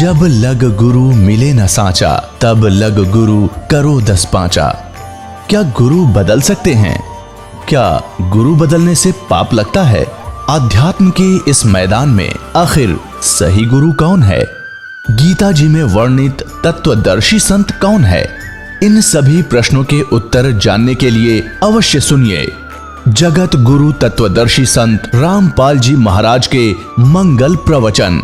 जब लग गुरु मिले न साचा, तब लग गुरु करो 10 पांचा। क्या गुरु बदल सकते हैं? क्या गुरु बदलने से पाप लगता है? अध्यात्म के इस मैदान में आखिर सही गुरु कौन है? गीता जी में वर्णित तत्वदर्शी संत कौन है? इन सभी प्रश्नों के उत्तर जानने के लिए अवश्य सुनिए जगत गुरु तत्वदर्शी संत रामपाल जी महाराज के मंगल प्रवचन।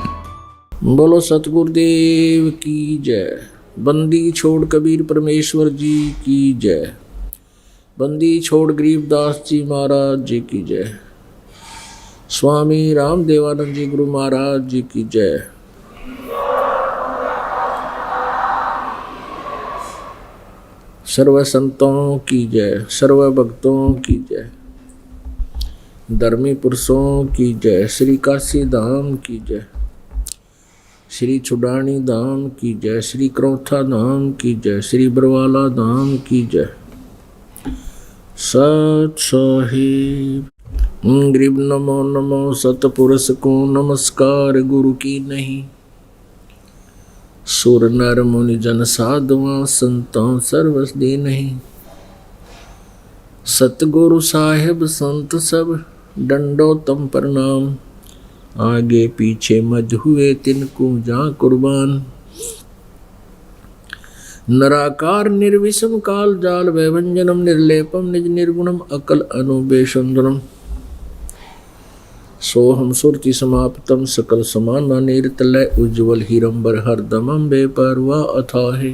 बोलो सतगुरुदेव की जय। बंदी छोड़ कबीर परमेश्वर जी की जय। बंदी छोड़ गरीबदास जी महाराज जी की जय। स्वामी रामदेवानंद जी गुरु महाराज जी की जय। सर्व संतों की जय, सर्व भक्तों की जय, धर्मी पुरुषों की जय, श्री काशी धाम की जय, श्री छुडानी धाम की जय, श्री क्रौथा धाम की जय, श्री बरवाला धाम की जय। सत साहिब गरीब नमो नमो सतपुरुष को नमस्कार गुरु की नहीं। सुर नर मुनि जन साधुआ संतों सर्वस दे नहीं। सतगुरु साहिब संत सब दंडोतम प्रणाम। आगे पीछे मज हुए तिनको जा कुर्बान। नराकार निर्विषम काल जाल वैभंजनम निर्लेपम निज निर्गुणम अकल अनुबेशंदनम। सोहम सुरति समाप्तम सकल समाना निर्तलय उज्ज्वल हिरंबर हरदमम बेपरवा अथाहे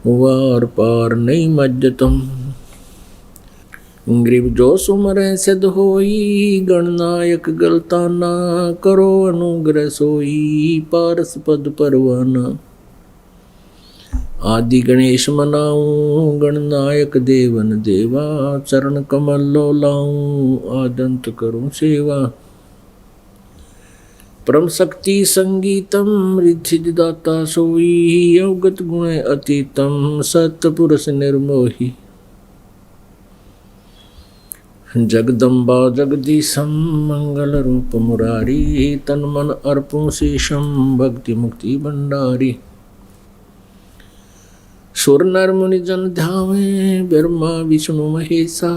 वार पार नहीं मज्जतम। ग्रीब जो सुमर सिद्ध होई गणनायक गलताना। करो अनुग्रह सोई पारस पद परवाना। आदि गणेश मनाऊं गणनायक देवन देवा। चरण कमल लो लाऊं आदंत करूं सेवा। परम शक्ति संगीतम रिद्धि दाता सोई। अवगत गुण अतीतम सतपुरुष निर्मोही। जगदम्बा जगदीशम मंगल रूप मुरारी। तन मन अर्पों शेषम भक्ति मुक्ति भंडारी। सुर नर मुनि जन ध्यावे ब्रह्मा विष्णु महेशा।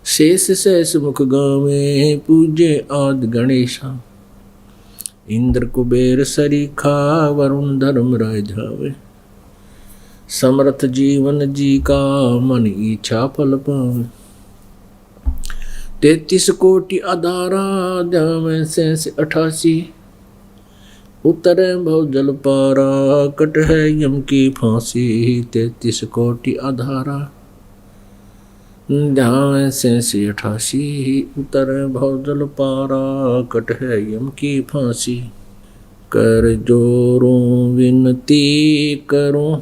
शेष शेष मुख गावे पूजे आदि गणेशा। इंद्र कुबेर सरीखा वरुण धर्म राय धावे। समर्थ जीवन जी का मन इच्छा फल पावे। 33 कोटि आधारा ध्यान शेष 88। उतरे भव जल पारा कट है यम की फांसी। 33 कोटि आधारा ध्यान शेष 88। उतरे भव जल पारा कट है यम की फांसी। कर जोरों विनती करूं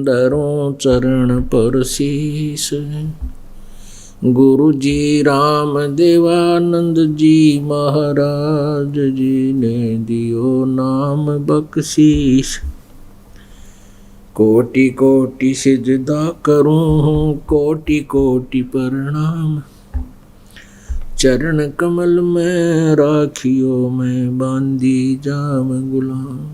डरों चरण पर शीस। गुरु जी राम देवानंद जी महाराज जी ने दियो नाम बख्शीश। कोटि कोटि सिजदा करूं कोटि कोटि प्रणाम। चरण कमल में राखियो मैं बांधी जाम गुलाम।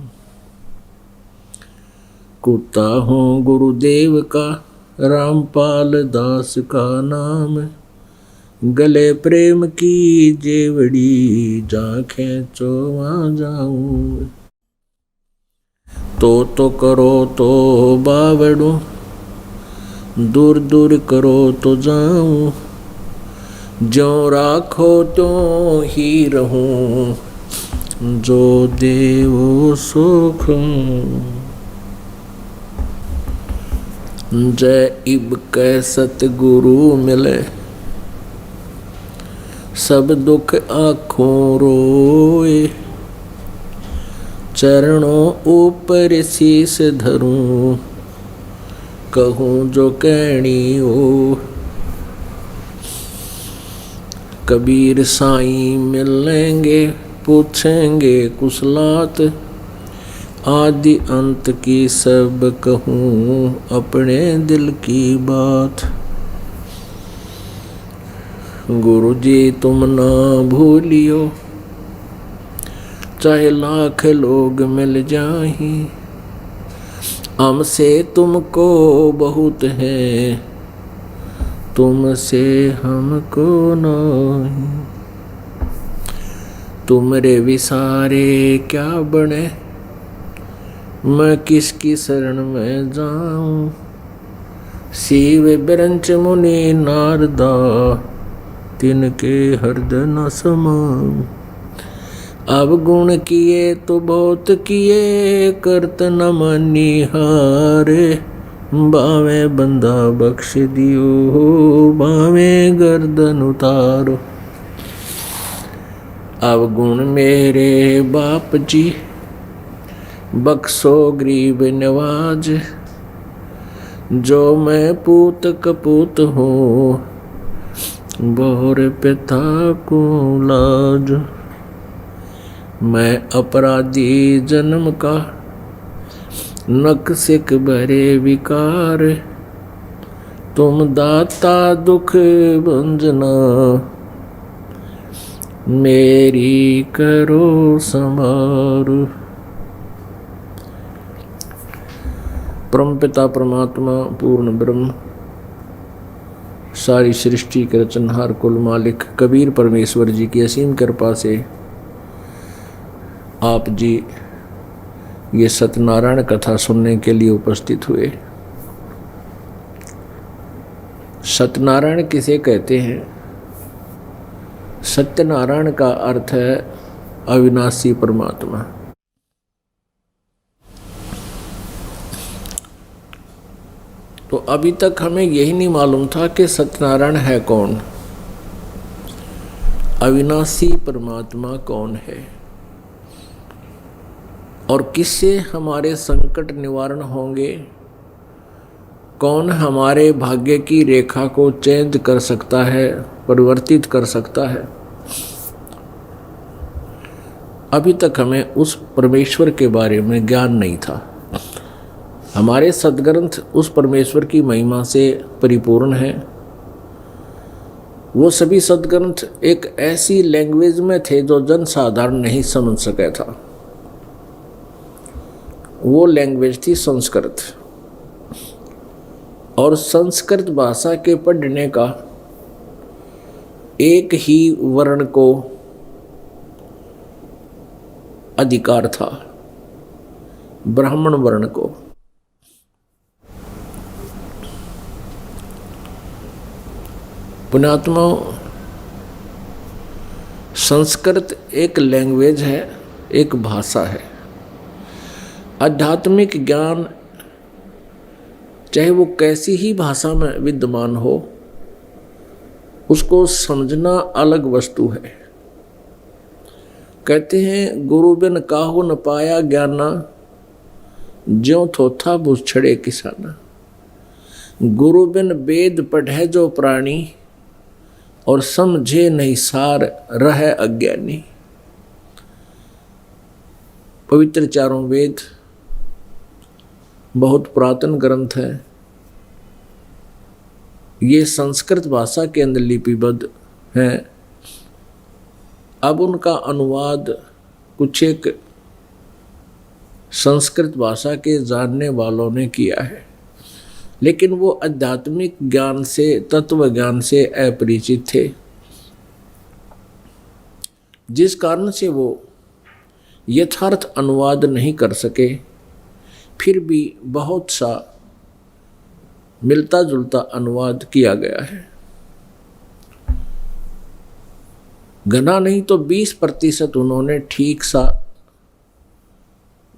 कुत्ता हूँ गुरुदेव का रामपाल दास का नाम। गले प्रेम की जेवड़ी जा खेचो वहाँ जाऊं। तो करो तो बावड़ू दूर दूर करो तो जाऊं। जो राखो तो ही रहूं जो देवो सुख। जय इब कै सतगुरु मिले सब दुख आँखों रोए। चरणों ऊपर शीस धरूं कहूँ जो कहनी हो। कबीर साईं मिलेंगे पूछेंगे कुशलात। आदि अंत की सब कहूँ अपने दिल की बात। गुरु जी तुम ना भूलियो चाहे लाख लोग मिल जाही, हमसे तुमको बहुत है, तुमसे हमको नहीं। तुमरे विसारे क्या बने, मैं किसकी शरण में जाऊं। शिव बिरंच मुनि नारदा, तिनके हृदय न समाऊं। अब गुण किए तो बहुत किए, करत न मानी हारे। बावे बंदा बख्श दियो, बावे गर्दन उतारो। अब गुण मेरे बाप जी, बख्शो गरीब नवाज। जो मैं पूत कपूत हूँ, बोर पिता को लाज। मैं अपराधी जन्म का, नक सिक भरे विकार। तुम दाता दुख भंजना, मेरी करो संभार। परमपिता परमात्मा पूर्ण ब्रह्म, सारी सृष्टि के रचनहार कुल मालिक कबीर परमेश्वर जी की असीम कृपा से आप जी ये सत्यनारायण कथा सुनने के लिए उपस्थित हुए। सत्यनारायण किसे कहते हैं? सत्यनारायण का अर्थ है अविनाशी परमात्मा। तो अभी तक हमें यही नहीं मालूम था कि सत्यनारायण है कौन, अविनाशी परमात्मा कौन है, और किससे हमारे संकट निवारण होंगे। कौन हमारे भाग्य की रेखा को चेंज कर सकता है, परिवर्तित कर सकता है। अभी तक हमें उस परमेश्वर के बारे में ज्ञान नहीं था। हमारे सद्ग्रंथ उस परमेश्वर की महिमा से परिपूर्ण है। वो सभी सद्ग्रंथ एक ऐसी लैंग्वेज में थे जो जन साधारण नहीं समझ सका था। वो लैंग्वेज थी संस्कृत, और संस्कृत भाषा के पढ़ने का एक ही वर्ण को अधिकार था, ब्राह्मण वर्ण को। पुण्यात्मा, संस्कृत एक लैंग्वेज है, एक भाषा है। आध्यात्मिक ज्ञान चाहे वो कैसी ही भाषा में विद्यमान हो, उसको समझना अलग वस्तु है। कहते हैं गुरु बिन काहू न पाया ज्ञाना, ज्यों थोथा बुछड़े किसाना। गुरु बिन वेद पढ़े जो प्राणी, और समझे नहीं सार रहे अज्ञानी। पवित्र चारों वेद बहुत पुरातन ग्रंथ है। ये संस्कृत भाषा के अंदर लिपिबद्ध हैं। अब उनका अनुवाद कुछ एक संस्कृत भाषा के जानने वालों ने किया है, लेकिन वो आध्यात्मिक ज्ञान से, तत्व ज्ञान से अपरिचित थे, जिस कारण से वो यथार्थ अनुवाद नहीं कर सके। फिर भी बहुत सा मिलता जुलता अनुवाद किया गया है। घना नहीं तो 20% उन्होंने ठीक सा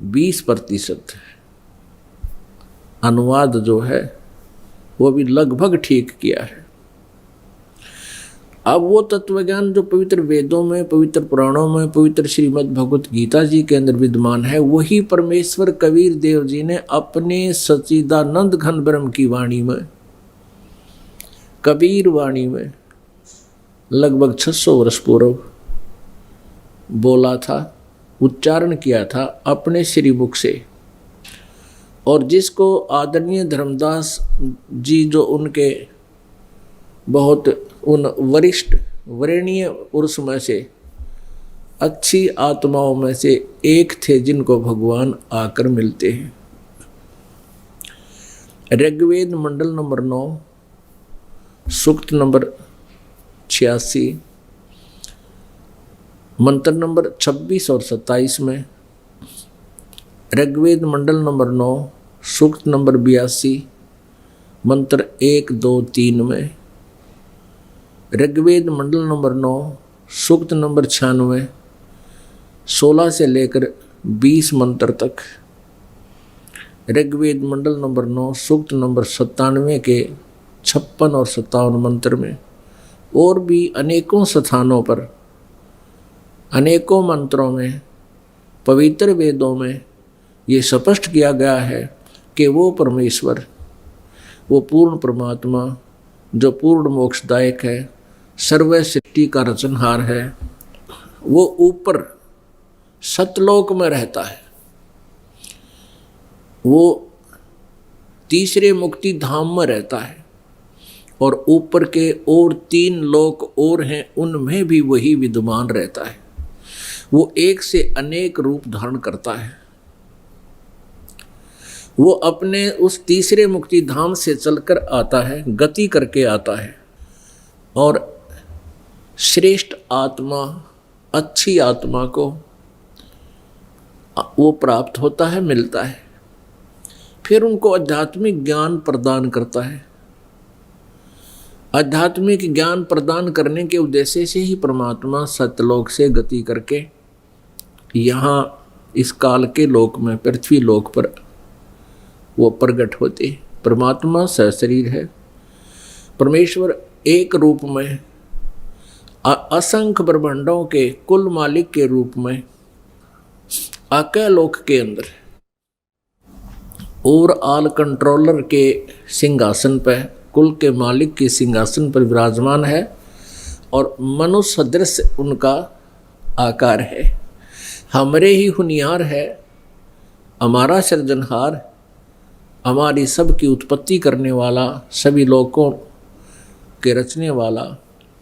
20% अनुवाद जो है वो भी लगभग ठीक किया है। अब वो तत्वज्ञान जो पवित्र वेदों में, पवित्र पुराणों में, पवित्र श्रीमद् भगवत गीता जी के अंदर विद्यमान है, वही परमेश्वर कबीर देव जी ने अपने सच्चिदानंद घन ब्रह्म की वाणी में, कबीर वाणी में लगभग 600 वर्ष पूर्व बोला था, उच्चारण किया था अपने श्री मुख से। और जिसको आदरणीय धर्मदास जी, जो उनके बहुत उन वरिष्ठ वरणीय पुरुष में से अच्छी आत्माओं में से एक थे जिनको भगवान आकर मिलते हैं। ऋग्वेद मंडल नंबर 9 सूक्त नंबर 86 मंत्र नंबर 26 और 27 में, ऋग्वेद मंडल नंबर 9 सूक्त नंबर 82 मंत्र 1, 2, 3 में, ऋग्वेद मंडल नंबर 9 सूक्त नंबर 96 16 से लेकर 20 मंत्र तक, ऋग्वेद मंडल नंबर 9 सूक्त नंबर 97 के 56 और 57 मंत्र में, और भी अनेकों स्थानों पर अनेकों मंत्रों में पवित्र वेदों में ये स्पष्ट किया गया है कि वो परमेश्वर, वो पूर्ण परमात्मा जो पूर्ण मोक्षदायक है, सर्व सृष्टि का रचनहार है, वो ऊपर सतलोक में रहता है। वो तीसरे मुक्ति धाम में रहता है और ऊपर के और 3 लोक और हैं, उनमें भी वही विद्यमान रहता है। वो एक से अनेक रूप धारण करता है। वो अपने उस तीसरे मुक्ति धाम से चलकर आता है, गति करके आता है, और श्रेष्ठ आत्मा, अच्छी आत्मा को वो प्राप्त होता है, मिलता है। फिर उनको आध्यात्मिक ज्ञान प्रदान करता है। आध्यात्मिक ज्ञान प्रदान करने के उद्देश्य से ही परमात्मा सतलोक से गति करके यहाँ इस काल के लोक में, पृथ्वी लोक पर वो प्रकट होते। परमात्मा सशरीर है। परमेश्वर एक रूप में असंख्य ब्रह्मांडों के कुल मालिक के रूप में अकय लोक के अंदर और ऑल कंट्रोलर के सिंहासन पर, कुल के मालिक के सिंहासन पर विराजमान है, और मनुष्य सदृश उनका आकार है। हमारे ही हुनियार है, हमारा सृजनहार, हमारी सब की उत्पत्ति करने वाला, सभी लोकों के रचने वाला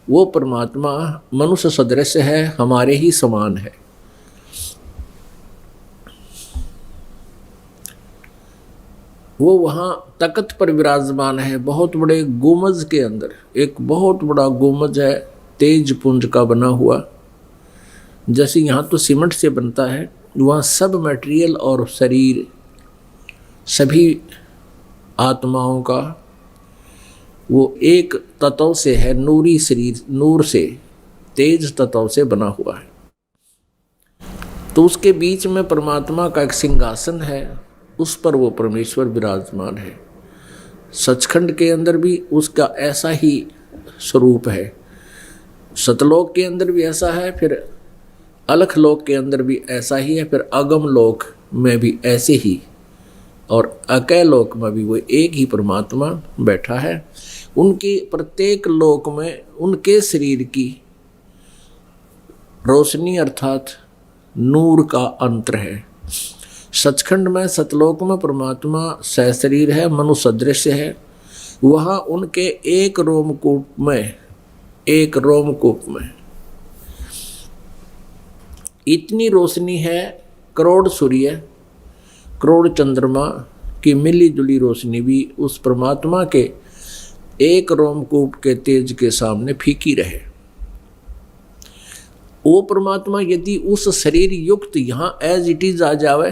वो परमात्मा मनुष्य सदृश है, हमारे ही समान है। वो वहाँ तख्त पर विराजमान है, बहुत बड़े गुंबज के अंदर। एक बहुत बड़ा गुंबज है, तेज पुंज का बना हुआ। जैसे यहाँ तो सीमेंट से बनता है, वहाँ सब मटेरियल और शरीर सभी आत्माओं का वो एक तत्व से है, नूरी शरीर, नूर से, तेज तत्व से बना हुआ है। तो उसके बीच में परमात्मा का एक सिंहासन है, उस पर वो परमेश्वर विराजमान है। सचखंड के अंदर भी उसका ऐसा ही स्वरूप है, सतलोक के अंदर भी ऐसा है, फिर अलख लोक के अंदर भी ऐसा ही है, फिर अगम लोक में भी ऐसे ही, और अकय लोक में भी वो एक ही परमात्मा बैठा है। उनकी प्रत्येक लोक में उनके शरीर की रोशनी अर्थात नूर का अंतर है। सचखंड में, सतलोक में परमात्मा सहशरीर है, मनुष्य सदृश है। वहाँ उनके एक रोमकूप में इतनी रोशनी है, करोड़ सूर्य, करोड़ चंद्रमा की मिली जुली रोशनी भी उस परमात्मा के एक रोमकूप के तेज के सामने फीकी रहे। वो परमात्मा यदि उस शरीर युक्त यहाँ एज इट इज आ जावे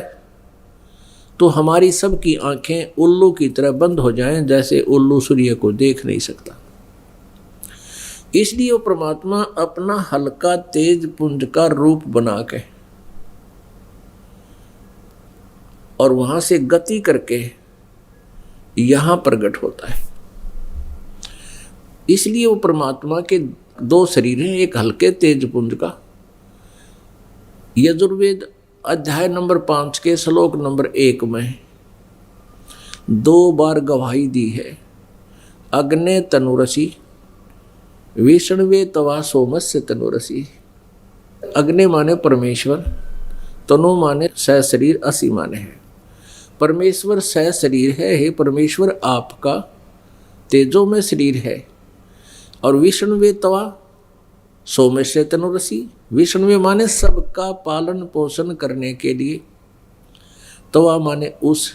तो हमारी सब की आंखें उल्लू की तरह बंद हो जाएं, जैसे उल्लू सूर्य को देख नहीं सकता। इसलिए वो परमात्मा अपना हल्का तेज पुंज का रूप बना के और वहां से गति करके यहां प्रकट होता है। इसलिए वो परमात्मा के 2 शरीर हैं, एक हल्के तेज पुंज का। यजुर्वेद अध्याय नंबर 5 के श्लोक नंबर 1 में 2 बार गवाही दी है, अग्ने तनुरसी विष्णुवे तवा सोमस्य तनुरसी। अग्नि माने परमेश्वर, तनु माने सहशरीर, असी माने है। परमेश्वर सहशरीर है, हे परमेश्वर आपका तेजो में शरीर है, और विष्णुवे तवा सौ में से तनुरसी। विष्णु माने सबका पालन पोषण करने के लिए, तवा माने उस,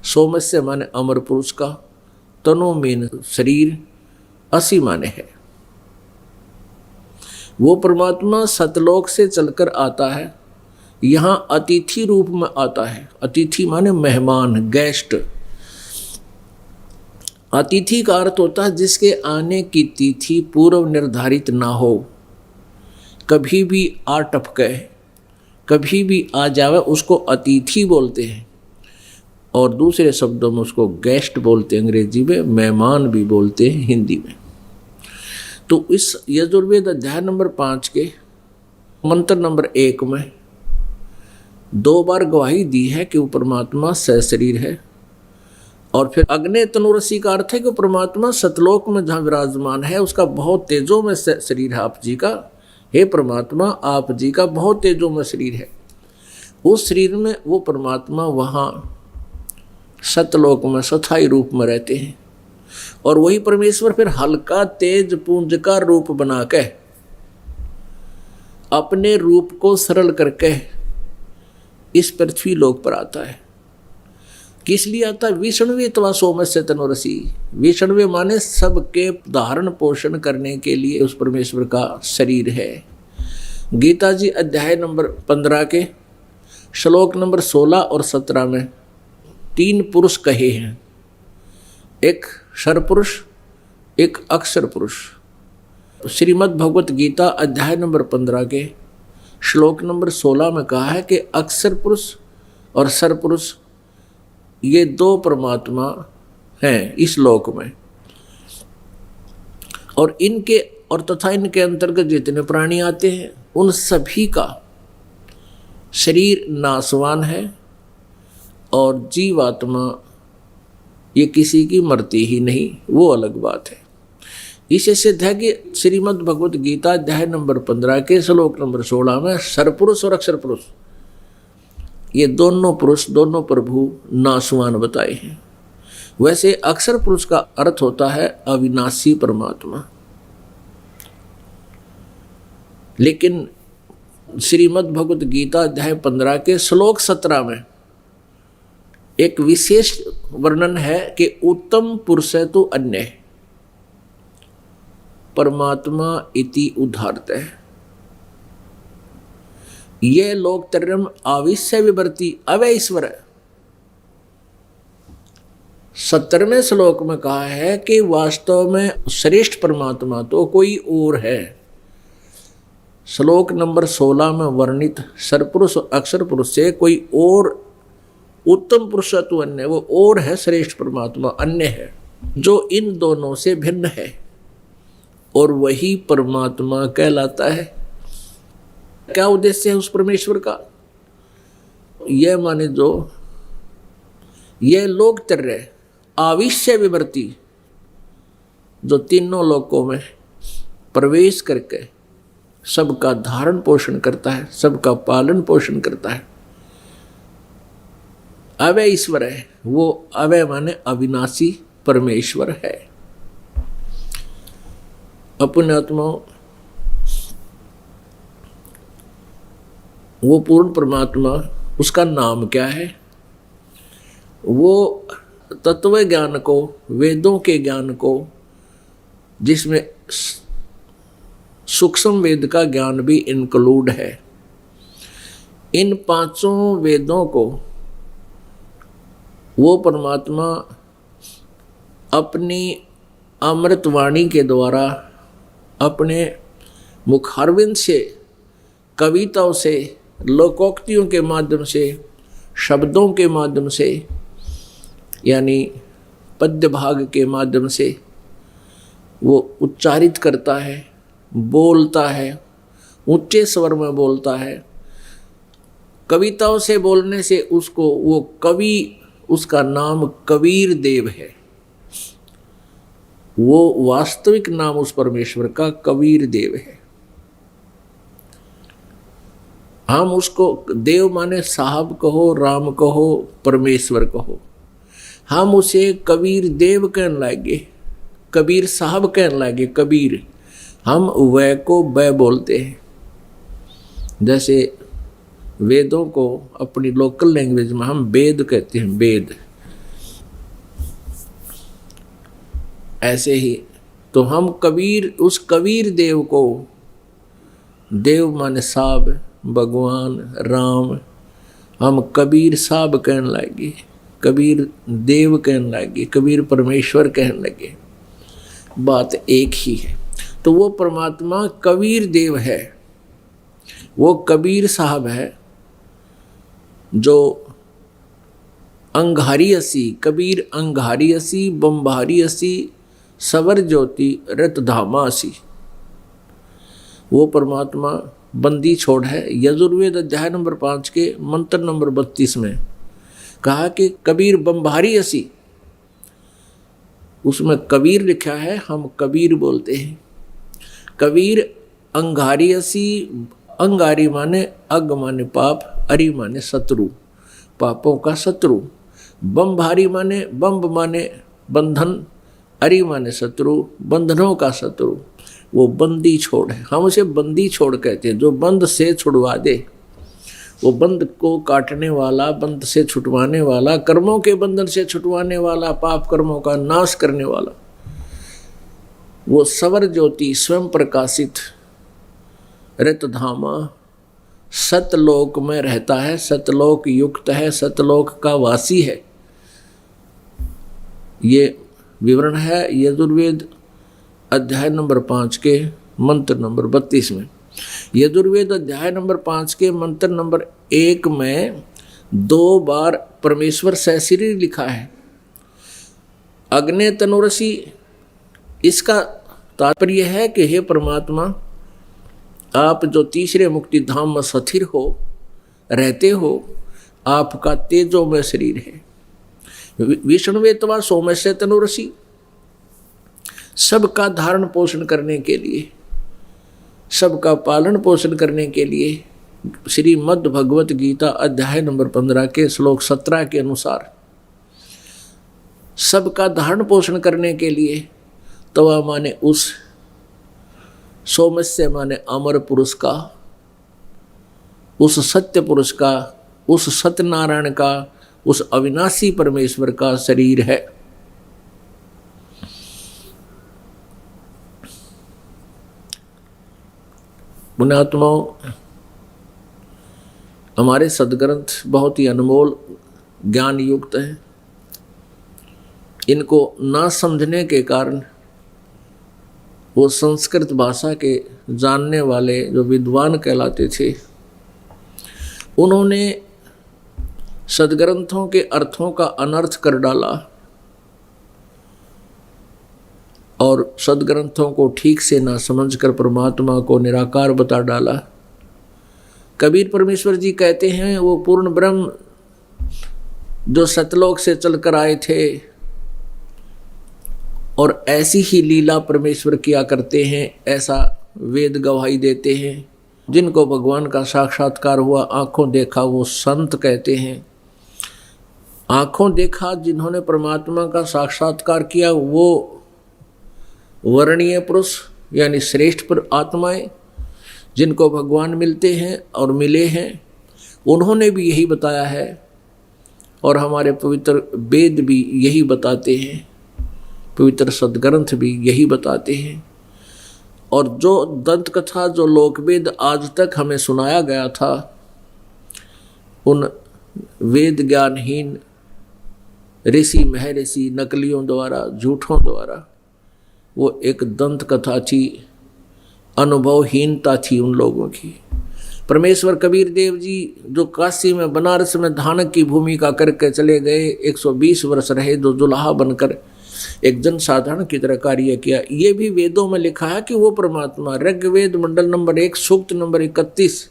सौ से माने अमर पुरुष का, तनु मीन शरीर, असी माने है। वो परमात्मा सतलोक से चलकर आता है, यहाँ अतिथि रूप में आता है। अतिथि माने मेहमान, गेस्ट। अतिथि का अर्थ होता है जिसके आने की तिथि पूर्व निर्धारित ना हो, कभी भी आ टपके, कभी भी आ जावे, उसको अतिथि बोलते हैं। और दूसरे शब्दों में उसको गेस्ट बोलते हैं, अंग्रेजी में मेहमान भी बोलते हैं, हिंदी में। तो इस यजुर्वेद अध्याय नंबर 5 के मंत्र नंबर 1 में 2 बार गवाही दी है कि वो परमात्मा सशरीर है। और फिर अग्नि तनुरसी का अर्थ है कि परमात्मा सतलोक में जहाँ विराजमान है, उसका बहुत तेजों में शरीर है आप जी का। हे परमात्मा, आप जी का बहुत तेजों में शरीर है। उस शरीर में वो परमात्मा वहाँ सतलोक में स्थायी रूप में रहते हैं। और वही परमेश्वर फिर हल्का तेज पुंज का रूप बना के अपने रूप को सरल करके इस पृथ्वी लोक पर आता है। किस लिए आता है? विष्णुवे तवा सोमस्य तनुरसी। विष्णुवे माने सबके धारण पोषण करने के लिए उस परमेश्वर का शरीर है। गीता जी अध्याय नंबर 15 के श्लोक नंबर 16 और 17 में 3 पुरुष कहे हैं, एक क्षर पुरुष, एक अक्षर पुरुष। श्रीमद् भगवत गीता अध्याय नंबर 15 के श्लोक नंबर 16 में कहा है कि अक्षर पुरुष और क्षर पुरुष ये 2 परमात्मा हैं इस लोक में। और इनके और तथा इनके अंतर्गत जितने प्राणी आते हैं उन सभी का शरीर नाशवान है और जीवात्मा ये किसी की मरती ही नहीं, वो अलग बात है। इसे सिद्ध है कि श्रीमद् भगवत गीता अध्याय नंबर 15 के श्लोक नंबर 16 में सरपुरुष और अक्षर पुरुष ये दोनों पुरुष, दोनों प्रभु नाशवान बताए हैं। वैसे अक्षर पुरुष का अर्थ होता है अविनाशी परमात्मा, लेकिन श्रीमद् भगवत गीता अध्याय 15 के श्लोक 17 में एक विशेष वर्णन है कि उत्तम पुरुष है तो अन्य है, परमात्मा इति उदाहरत है। ये लोक तरम आविश्य विवर्ती अवय ईश्वर है। 17वें श्लोक में कहा है कि वास्तव में श्रेष्ठ परमात्मा तो कोई और है। श्लोक नंबर 16 में वर्णित सरपुरुष और अक्षर पुरुष से कोई और उत्तम पुरुष तो अन्य, वो और है श्रेष्ठ परमात्मा, अन्य है जो इन दोनों से भिन्न है और वही परमात्मा कहलाता है। क्या उद्देश्य है उस परमेश्वर का? यह माने जो यह लोकत्रय आविश्य विवर्ती, जो तीनों लोकों में प्रवेश करके सबका धारण पोषण करता है, सबका पालन पोषण करता है, अवय ईश्वर है। वो अवय माने अविनाशी परमेश्वर है। अपने आत्मा वो पूर्ण परमात्मा, उसका नाम क्या है? वो तत्व ज्ञान को, वेदों के ज्ञान को, जिसमें सूक्ष्म वेद का ज्ञान भी इंक्लूड है, इन 5 वेदों को वो परमात्मा अपनी अमृतवाणी के द्वारा, अपने मुखारविंद से, कविताओं से, लोकोक्तियों के माध्यम से, शब्दों के माध्यम से, यानी पद्य भाग के माध्यम से वो उच्चारित करता है, बोलता है, ऊंचे स्वर में बोलता है। कविताओं से बोलने से उसको वो कवि, उसका नाम कबीर देव है। वो वास्तविक नाम उस परमेश्वर का कबीर देव है। हम उसको देव माने साहब कहो, राम कहो, परमेश्वर कहो, हम उसे कबीर देव कहने लगे, कबीर साहब कहने लगे, कबीर। हम वै को बै बोलते हैं। जैसे वेदों को अपनी लोकल लैंग्वेज में हम वेद कहते हैं, वेद। ऐसे ही तो हम कबीर, उस कबीर देव को, देव माने साहब, भगवान राम, हम कबीर साहब कहने लगे, कबीर देव कहने लगे, कबीर परमेश्वर कहने लगे। बात एक ही है। तो वो परमात्मा कबीर देव है, वो कबीर साहब है जो अंगारी असी, कबीर अंगारी असी, बम्बारी असी, सवर ज्योति रत धामा असी। वो परमात्मा बंदी छोड़ है। यजुर्वेद अध्याय नंबर 5 के मंत्र नंबर 32 में कहा कि कबीर बम्बारी असी, उसमें कबीर लिखा है, हम कबीर बोलते हैं। कबीर अंगारी असी, अंगारी माने अग माने पाप, अरि माने शत्रु, पापों का शत्रु। बम्बारी माने बम्ब माने बंधन, अरि माने शत्रु, बंधनों का शत्रु। वो बंदी छोड़ है, हम उसे बंदी छोड़ कहते हैं। जो बंद से छुड़वा दे, वो बंद को काटने वाला, बंद से छुटवाने वाला, कर्मों के बंधन से छुटवाने वाला, पाप कर्मों का नाश करने वाला, वो सवर ज्योति स्वयं प्रकाशित रतधामा सतलोक में रहता है, सतलोक युक्त है, सतलोक का वासी है। ये विवरण है यजुर्वेद अध्याय नंबर 5 के मंत्र नंबर 32 में। यजुर्वेद अध्याय नंबर 5 के मंत्र नंबर 1 में 2 बार परमेश्वर सहस्री लिखा है। अग्ने तनुरसी, इसका तात्पर्य है कि हे परमात्मा, आप जो तीसरे मुक्ति धाम में स्थिर हो, रहते हो, आपका तेजो में शरीर है। विष्णुवेतवा सोमस्य तनुरसी, सबका धारण पोषण करने के लिए, सबका पालन पोषण करने के लिए श्रीमद् भगवत गीता अध्याय नंबर 15 के श्लोक 17 के अनुसार सबका धारण पोषण करने के लिए तवा माने उस, सोमस्य माने अमर पुरुष का, उस सत्य पुरुष का, उस सत्यनारायण का, उस अविनाशी परमेश्वर का शरीर है। पुण्यात्माओं, हमारे सदग्रंथ बहुत ही अनमोल ज्ञान युक्त हैं। इनको ना समझने के कारण वो संस्कृत भाषा के जानने वाले जो विद्वान कहलाते थे, उन्होंने सदग्रंथों के अर्थों का अनर्थ कर डाला और सदग्रंथों को ठीक से ना समझकर परमात्मा को निराकार बता डाला। कबीर परमेश्वर जी कहते हैं वो पूर्ण ब्रह्म जो सतलोक से चलकर आए थे और ऐसी ही लीला परमेश्वर किया करते हैं, ऐसा वेद गवाही देते हैं। जिनको भगवान का साक्षात्कार हुआ, आंखों देखा, वो संत कहते हैं। आंखों देखा जिन्होंने परमात्मा का साक्षात्कार किया, वो वर्णीय पुरुष यानी श्रेष्ठ आत्माएं जिनको भगवान मिलते हैं और मिले हैं, उन्होंने भी यही बताया है और हमारे पवित्र वेद भी यही बताते हैं, पवित्र सदग्रंथ भी यही बताते हैं। और जो दंत कथा, जो लोकवेद आज तक हमें सुनाया गया था, उन वेद ज्ञानहीन ऋषि महर्षि नकलियों द्वारा, झूठों द्वारा, वो एक दंत कथा थी, अनुभवहीनता थी उन लोगों की। परमेश्वर कबीर देव जी जो काशी में, बनारस में धानक की भूमिका करके चले गए, 120 वर्ष रहे, जो जुलाहा बनकर एक जन साधारण की तरह कार्य किया। ये भी वेदों में लिखा है कि वो परमात्मा, ऋग्वेद मंडल नंबर 1 सूक्त नंबर 31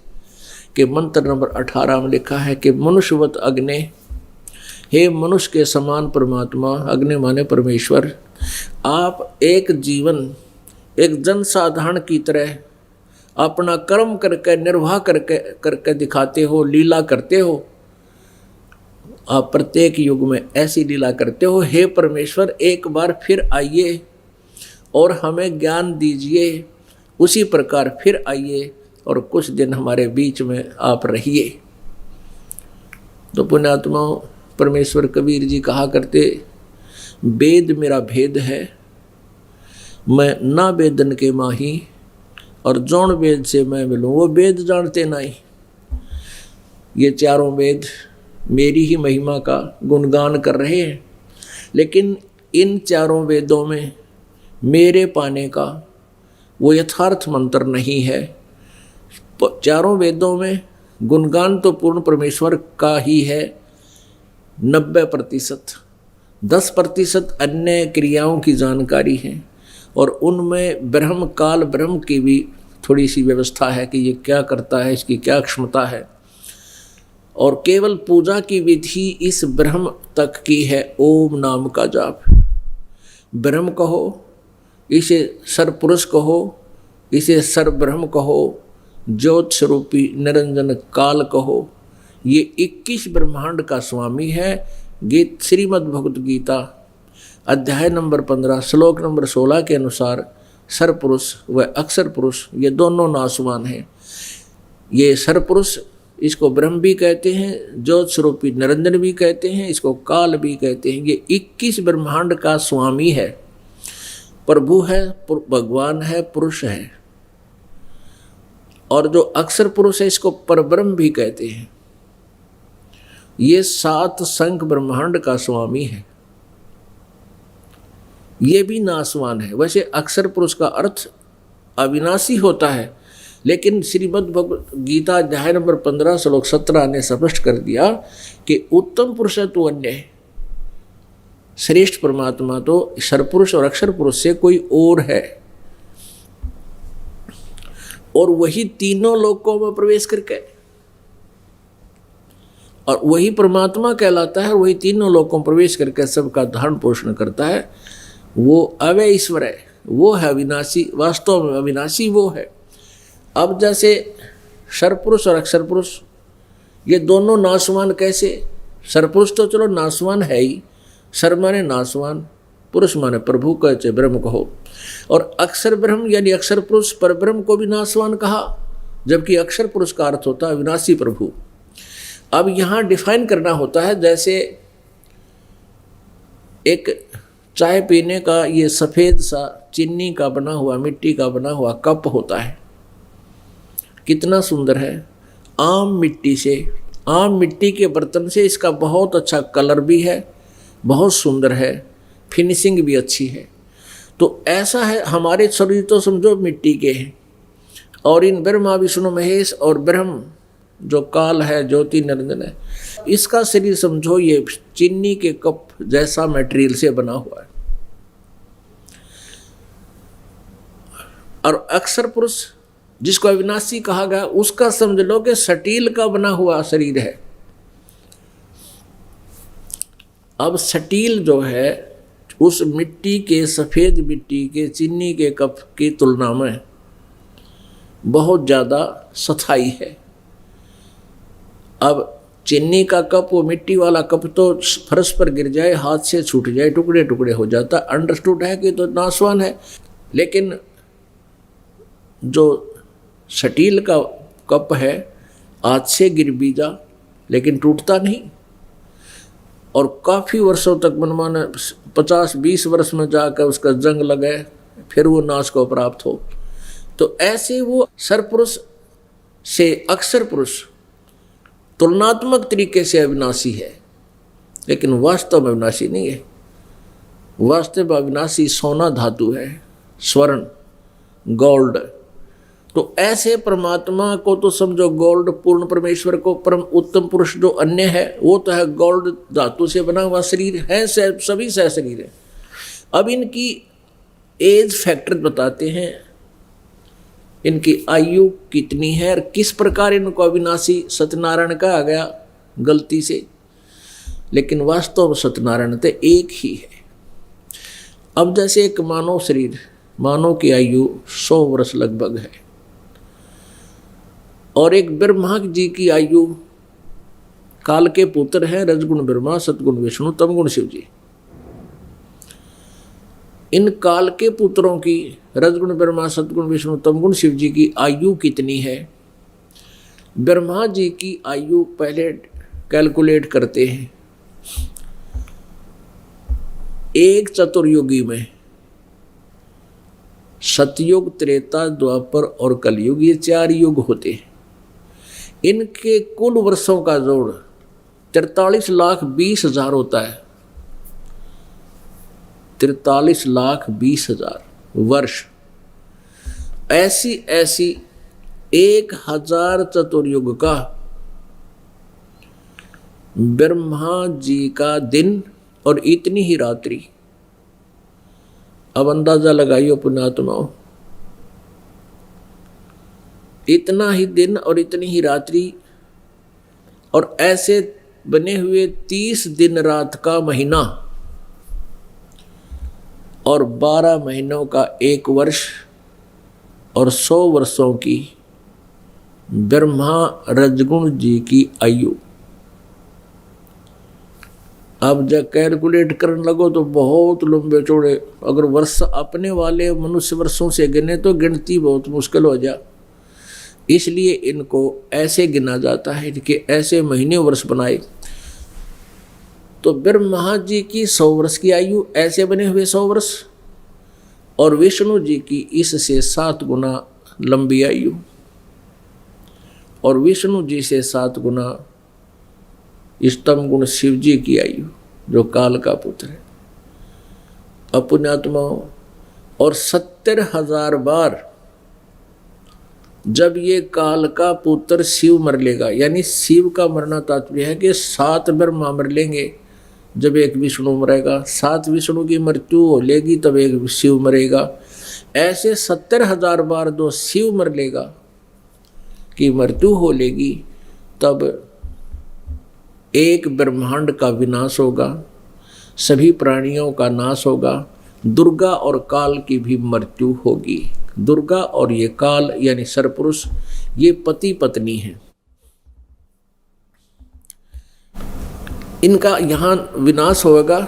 के मंत्र नंबर 18 में लिखा है कि मनुष्यवत अग्ने, हे मनुष्य के समान परमात्मा, अग्नि माने परमेश्वर, आप एक जीवन, एक जन साधारण की तरह अपना कर्म करके, निर्वाह करके दिखाते हो, लीला करते हो। आप प्रत्येक युग में ऐसी लीला करते हो। हे परमेश्वर, एक बार फिर आइए और हमें ज्ञान दीजिए, उसी प्रकार फिर आइए और कुछ दिन हमारे बीच में आप रहिए। तो पुण्यात्माओं, परमेश्वर कबीर जी कहा करते, वेद मेरा भेद है, मैं ना वेदन के माही, और जौन वेद से मैं मिलूँ वो वेद जानते नहीं। ये चारों वेद मेरी ही महिमा का गुणगान कर रहे हैं, लेकिन इन चारों वेदों में मेरे पाने का वो यथार्थ मंत्र नहीं है। चारों वेदों में गुणगान तो पूर्ण परमेश्वर का ही है 90%, 10% अन्य क्रियाओं की जानकारी है, और उनमें ब्रह्म काल ब्रह्म की भी थोड़ी सी व्यवस्था है कि ये क्या करता है, इसकी क्या क्षमता है। और केवल पूजा की विधि इस ब्रह्म तक की है, ओम नाम का जाप। ब्रह्म कहो, इसे सर्वपुरुष कहो, इसे सर्वब्रह्म कहो, ज्योत स्वरूपी निरंजन काल कहो। ये 21 ब्रह्मांड का स्वामी है। गीत श्रीमद् भगवत गीता अध्याय नंबर 15 श्लोक नंबर 16 के अनुसार सर्वपुरुष व अक्षर पुरुष ये दोनों नासवान हैं। ये सर्वपुरुष इसको ब्रह्म भी कहते हैं, ज्योत स्वरूपी निरंजन भी कहते हैं, इसको काल भी कहते हैं। ये 21 ब्रह्मांड का स्वामी है, प्रभु है, भगवान है, पुरुष है। और जो अक्षर पुरुष है इसको परब्रह्म भी कहते हैं। ये 7 संख ब्रह्मांड का स्वामी है, ये भी नासवान है। वैसे अक्षर पुरुष का अर्थ अविनाशी होता है, लेकिन श्रीमद् भगवत गीता अध्याय नंबर 15 श्लोक 17 ने स्पष्ट कर दिया कि उत्तम पुरुष तो अन्य है, श्रेष्ठ परमात्मा तो सर्वपुरुष और अक्षर पुरुष से कोई और है, और वही तीनों लोकों में प्रवेश करके, और वही परमात्मा कहलाता है, वही तीनों लोकों में प्रवेश करके सबका धारण पोषण करता है। वो अव्यय ईश्वर है, वो है अविनाशी, वास्तव में अविनाशी वो है। अब जैसे सर्वपुरुष और अक्षर पुरुष ये दोनों नासवान कैसे? सर्वपुरुष तो चलो नासवान है ही, सर्व माने नासवान, पुरुष माने प्रभु कहते ब्रह्म कहो, और अक्षर ब्रह्म यानी अक्षर पुरुष पर ब्रह्म को भी नासवान कहा, जबकि अक्षर पुरुष का अर्थ होता है विनाशी प्रभु। अब यहाँ डिफाइन करना होता है, जैसे एक चाय पीने का ये सफ़ेद सा चीनी का बना हुआ, मिट्टी का बना हुआ कप होता है, कितना सुंदर है। आम मिट्टी से, आम मिट्टी के बर्तन से इसका बहुत अच्छा कलर भी है, बहुत सुंदर है, फिनिशिंग भी अच्छी है। तो ऐसा है हमारे शरीर तो समझो मिट्टी के हैं, और इन ब्रह्मा विष्णु महेश और ब्रह्म जो काल है, ज्योति निरंजन है, इसका शरीर समझो ये चीनी के कप जैसा मटेरियल से बना हुआ है। और अक्षर पुरुष जिसको अविनाशी कहा गया, उसका समझ लो कि स्टील का बना हुआ शरीर है। अब स्टील जो है उस मिट्टी के, सफ़ेद मिट्टी के चीनी के कप की तुलना में बहुत ज़्यादा स्थायी है। अब चीनी का कप, वो मिट्टी वाला कप तो फर्श पर गिर जाए, हाथ से छूट जाए, टुकड़े टुकड़े हो जाता, अंडरस्टूड है कि तो नासवान है। लेकिन जो स्टील का कप है, हाथ से गिर भी जा लेकिन टूटता नहीं, और काफ़ी वर्षों तक मनमाने 50-20 वर्ष में जाकर उसका जंग लगे, फिर वो नाश को प्राप्त हो। तो ऐसे वो सर्वपुरुष से अक्षर पुरुष तुलनात्मक तरीके से अविनाशी है, लेकिन वास्तव में अविनाशी नहीं है। वास्तव में अविनाशी सोना धातु है, स्वर्ण, गोल्ड। तो ऐसे परमात्मा को तो समझो गोल्ड, पूर्ण परमेश्वर को परम उत्तम पुरुष जो अन्य है वो तो है गोल्ड धातु से बना हुआ शरीर है, सभी सह शरीर है। अब इनकी एज फैक्टर बताते हैं, इनकी आयु कितनी है और किस प्रकार इनको अविनाशी सत्यनारायण कहा गया गलती से, लेकिन वास्तव में सत्यनारायण तो एक ही है। अब जैसे एक मानव शरीर, मानव की आयु 100 वर्ष लगभग है, और एक ब्रह्मा जी की आयु, काल के पुत्र हैं रजगुण ब्रह्मा, सतगुण विष्णु, तमगुण शिव जी, इन काल के पुत्रों की, रजगुण ब्रह्मा, सतगुण विष्णु, तमगुण शिव जी की आयु कितनी है? ब्रह्मा जी की आयु पहले कैलकुलेट करते हैं। एक चतुर्युगी में, सतयुग, त्रेता, द्वापर और कलयुग, ये 4 युग होते हैं। इनके कुल वर्षों का जोड़ 43,20,000 होता है। 43,20,000 वर्ष। ऐसी 1,000 चतुर्युग का ब्रह्मा जी का दिन और इतनी ही रात्रि। अब अंदाजा लगाइए पुण्यात्माओं, इतना ही दिन और इतनी ही रात्रि, और ऐसे बने हुए 30 दिन रात का महीना और 12 महीनों का 1 वर्ष और 100 वर्षों की ब्रह्मा रजगुण जी की आयु। अब जब कैलकुलेट करने लगो तो बहुत लंबे चौड़े, अगर वर्ष अपने वाले मनुष्य वर्षों से गिने तो गिनती बहुत मुश्किल हो जा। इसलिए इनको ऐसे गिना जाता है कि ऐसे महीने वर्ष बनाए। तो ब्रह्मा जी की 100 वर्ष की आयु, ऐसे बने हुए 100 वर्ष, और विष्णु जी की इससे 7 गुना लंबी आयु, और विष्णु जी से 7 गुना इष्टम गुण शिव जी की आयु, जो काल का पुत्र है। अपुण्यात्माओं, और 70,000 बार जब ये काल का पुत्र शिव मर लेगा, यानी शिव का मरना तात्पर्य है कि 7 ब्रह्मा मर लेंगे जब एक विष्णु मरेगा, 7 विष्णु की मृत्यु हो लेगी तब एक शिव मरेगा। ऐसे 70,000 बार दो शिव मर लेगा कि मृत्यु हो लेगी, तब एक ब्रह्मांड का विनाश होगा, सभी प्राणियों का नाश होगा, दुर्गा और काल की भी मृत्यु होगी। दुर्गा और ये काल यानी सरपुरुष, ये पति पत्नी हैं। इनका यहाँ विनाश होगा,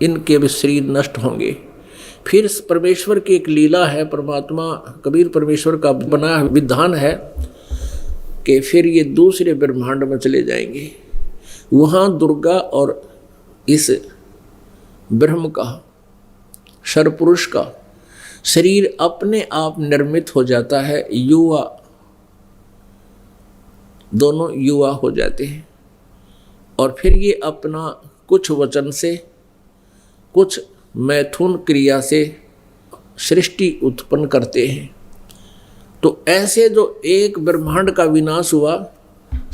इनके भी शरीर नष्ट होंगे। फिर परमेश्वर की एक लीला है, परमात्मा कबीर परमेश्वर का बना विधान है कि फिर ये दूसरे ब्रह्मांड में चले जाएंगे। वहाँ दुर्गा और इस ब्रह्म का, सरपुरुष का शरीर अपने आप निर्मित हो जाता है, युवा, दोनों युवा हो जाते हैं। और फिर ये अपना कुछ वचन से, कुछ मैथुन क्रिया से सृष्टि उत्पन्न करते हैं। तो ऐसे जो एक ब्रह्मांड का विनाश हुआ,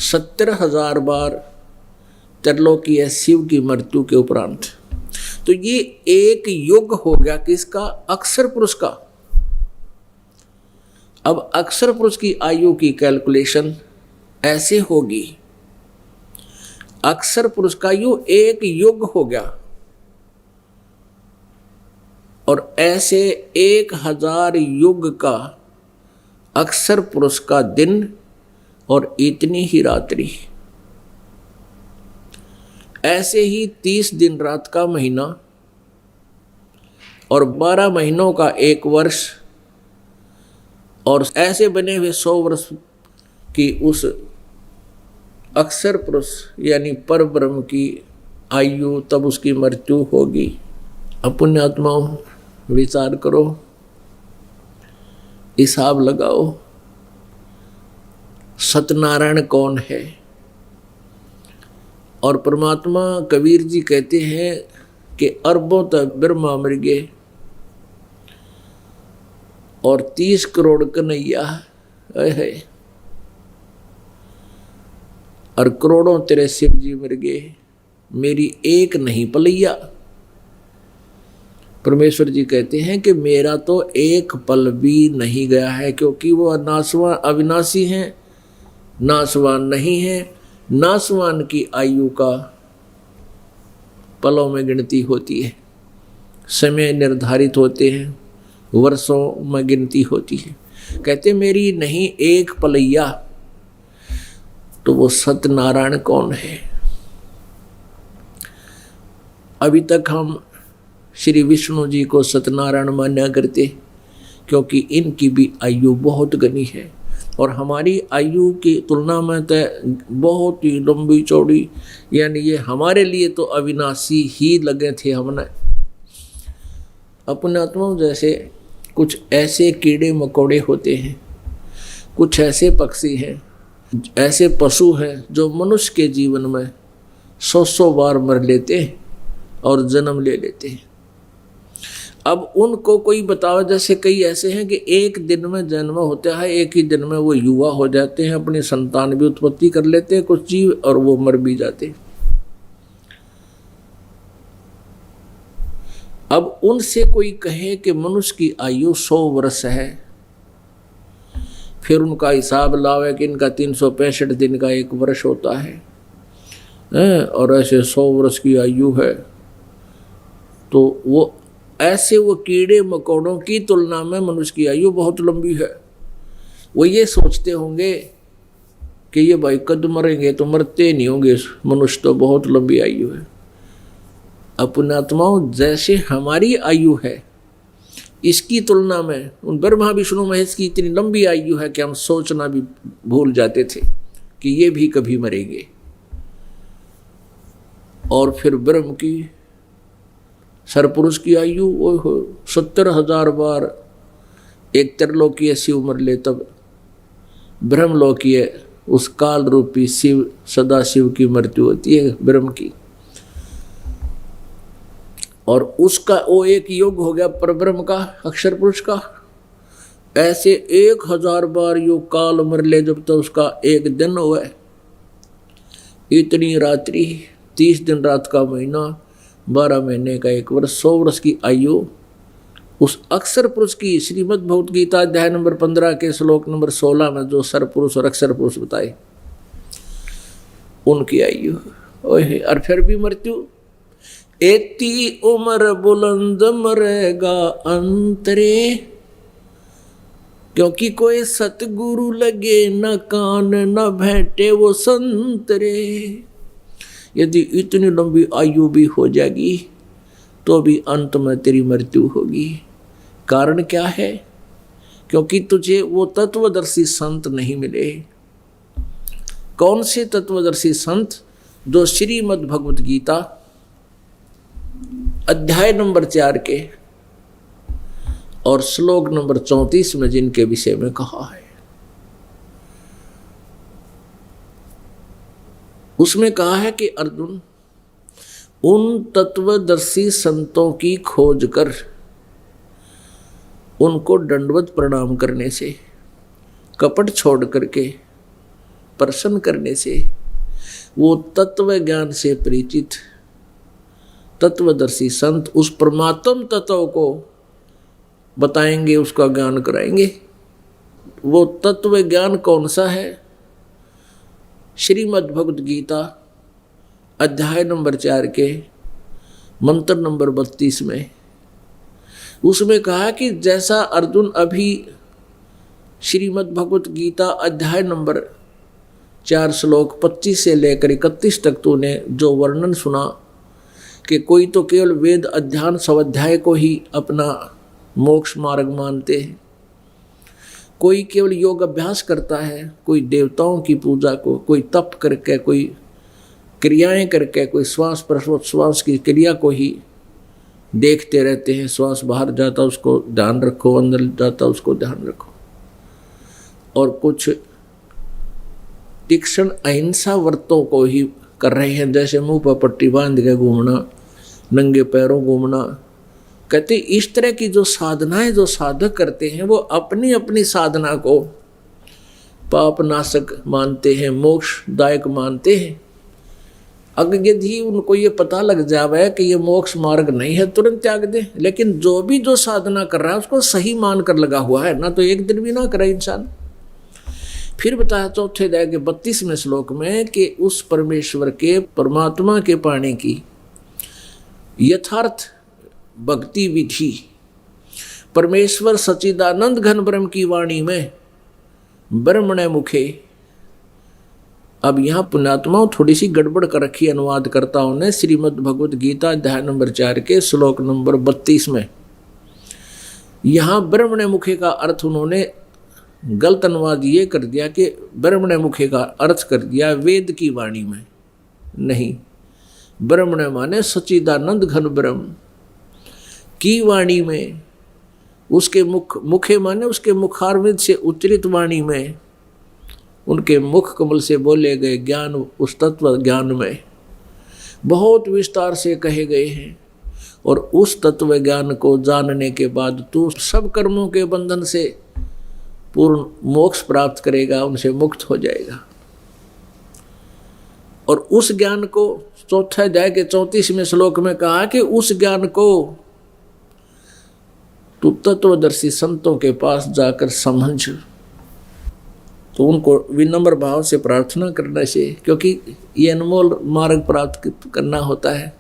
70,000 बार त्रिलोकीय शिव की मृत्यु के उपरांत, तो ये एक युग हो गया किसका? अक्षर पुरुष का। अब अक्षर पुरुष की आयु की कैलकुलेशन ऐसे होगी, अक्षर पुरुष का आयु एक युग हो गया, और ऐसे 1,000 युग का अक्षर पुरुष का दिन और इतनी ही रात्रि। ऐसे ही 30 दिन रात का महीना और 12 महीनों का 1 वर्ष, और ऐसे बने हुए 100 वर्ष की उस अक्षर पुरुष यानी पर ब्रह्म की आयु, तब उसकी मृत्यु होगी। अपुण्यात्माओं, विचार करो, हिसाब लगाओ, सत्यनारायण कौन है? और परमात्मा कबीर जी कहते हैं कि अरबों तक ब्रह्मा मर गए और 30 करोड़ कन्हैया है, और करोड़ों तेरे शिव जी मर गए, मेरी एक नहीं पलैया। परमेश्वर जी कहते हैं कि मेरा तो एक पल भी नहीं गया है, क्योंकि वो नासवान अविनाशी हैं, नासवान नहीं है। नासवान की आयु का पलों में गिनती होती है, समय निर्धारित होते हैं, वर्षों में गिनती होती है। कहते मेरी नहीं एक पलैया। तो वो सत्यनारायण कौन है? अभी तक हम श्री विष्णु जी को सत्यनारायण मान्या करते, क्योंकि इनकी भी आयु बहुत घनी है और हमारी आयु की तुलना में तो बहुत ही लंबी चौड़ी, यानी ये हमारे लिए तो अविनाशी ही लगे थे। हमने अपने आत्माओं जैसे कुछ ऐसे कीड़े मकोड़े होते हैं, कुछ ऐसे पक्षी हैं, ऐसे पशु हैं जो मनुष्य के जीवन में 100 बार मर लेते हैं और जन्म ले लेते हैं। अब उनको कोई बताओ, जैसे कई ऐसे हैं कि एक दिन में जन्म होता है, एक ही दिन में वो युवा हो जाते हैं, अपनी संतान भी उत्पत्ति कर लेते हैं कुछ जीव, और वो मर भी जाते हैं। अब उनसे कोई कहे कि मनुष्य की आयु 100 वर्ष है, फिर उनका हिसाब लावे कि इनका 365 दिन का एक वर्ष होता है और ऐसे 100 वर्ष की आयु है, तो वो ऐसे वो कीड़े मकोड़ों की तुलना में मनुष्य की आयु बहुत लंबी है। वो ये सोचते होंगे कि ये भाई कद मरेंगे तो मरते नहीं होंगे, मनुष्य तो बहुत लंबी आयु है। अपने आत्माओं जैसे हमारी आयु है, इसकी तुलना में उन ब्रह्मा विष्णु महेश की इतनी लंबी आयु है कि हम सोचना भी भूल जाते थे कि ये भी कभी मरेंगे। और फिर ब्रह्म की सरपुरुष की आयु वो 70,000 बार एक त्रिलोकीय शिव मर ले तब ब्रह्मलोकीय उस काल रूपी शिव सदा शिव की मृत्यु होती है ब्रह्म की, और उसका वो एक योग हो गया परब्रह्म का, अक्षर पुरुष का। ऐसे 1000 बार योग काल मर ले जब तक उसका एक दिन हुआ, इतनी रात्रि, 30 दिन रात का महीना, 12 महीने का एक वर्ष, 100 वर्ष की आयु उस अक्षर पुरुष की। श्रीमद् भगवत गीता अध्याय नंबर 15 के श्लोक नंबर 16 में जो सर पुरुष और अक्षर पुरुष बताए, उनकी आयु ओहे। और फिर भी मृत्यु, एती उम्र बुलंद मरेगा अंतरे, क्योंकि कोई सतगुरु लगे न कान न भेंटे वो संतरे। यदि इतनी लंबी आयु भी हो जाएगी तो भी अंत में तेरी मृत्यु होगी। कारण क्या है? क्योंकि तुझे वो तत्वदर्शी संत नहीं मिले। कौन से तत्वदर्शी संत? जो श्रीमद् भगवत गीता अध्याय नंबर 4 के और श्लोक नंबर 34 में जिनके विषय में कहा है, उसमें कहा है कि अर्जुन, उन तत्वदर्शी संतों की खोज कर उनको दंडवत प्रणाम करने से, कपट छोड़ करके प्रसन्न करने से, वो तत्व ज्ञान से परिचित तत्वदर्शी संत उस परमात्म तत्व को बताएंगे, उसका ज्ञान कराएंगे। वो तत्व ज्ञान कौन सा है? श्रीमद् भगवत गीता अध्याय नंबर 4 के मंत्र नंबर 32 में उसमें कहा कि जैसा अर्जुन अभी श्रीमद् भगवत गीता अध्याय नंबर 4 श्लोक 25 से लेकर 31 तक तूने जो वर्णन सुना कि कोई तो केवल वेद अध्ययन स्वाध्याय को ही अपना मोक्ष मार्ग मानते हैं, कोई केवल योग अभ्यास करता है, कोई देवताओं की पूजा को, कोई तप करके, कोई क्रियाएं करके, कोई श्वास प्रश्वास की क्रिया को ही देखते रहते हैं। श्वास बाहर जाता उसको ध्यान रखो, अंदर जाता उसको ध्यान रखो। और कुछ तीक्ष्ण अहिंसा व्रतों को ही कर रहे हैं, जैसे मुंह पर पट्टी बांध के घूमना, नंगे पैरों घूमना। कहते इस तरह की जो साधनाएं जो साधक करते हैं वो अपनी अपनी साधना को पाप नाशक मानते हैं, मोक्षदायक मानते हैं। अगर यदि उनको ये पता लग जावे कि ये मोक्ष मार्ग नहीं है, तुरंत त्याग दे। लेकिन जो भी जो साधना कर रहा है उसको सही मान कर लगा हुआ है ना, तो एक दिन भी ना करे इंसान। फिर बताया चौथे अध्याय के 32वें श्लोक में कि उस परमेश्वर के, परमात्मा के पाने की यथार्थ भक्ति विधि, परमेश्वर सच्चिदानंद घन ब्रह्म की वाणी में ब्रह्मणे मुखे अब यहाँ पुण्यात्माओं थोड़ी सी गड़बड़ कर रखी अनुवादकर्ताओं ने श्रीमद् भगवद गीता अध्याय नंबर 4 के श्लोक नंबर 32 में। यहाँ ब्रह्मण्य मुखे का अर्थ उन्होंने गलत अनुवाद ये कर दिया कि ब्रह्मण्य मुखे का अर्थ कर दिया वेद की वाणी में। नहीं, ब्रह्मण्य माने सच्चिदानंद घन ब्रह्म की वाणी में, उसके मुखे माने उसके मुखारविंद से उच्चरित वाणी में, उनके मुख कमल से बोले गए ज्ञान, उस तत्व ज्ञान में बहुत विस्तार से कहे गए हैं। और उस तत्व ज्ञान को जानने के बाद तू सब कर्मों के बंधन से पूर्ण मोक्ष प्राप्त करेगा, उनसे मुक्त हो जाएगा। और उस ज्ञान को चौथा अध्याय के 34वें श्लोक में कहा कि उस ज्ञान को तू तत्वदर्शी संतों के पास जाकर समझ। तो उनको विनम्र भाव से प्रार्थना करने से, क्योंकि ये अनमोल मार्ग प्राप्त करना होता है।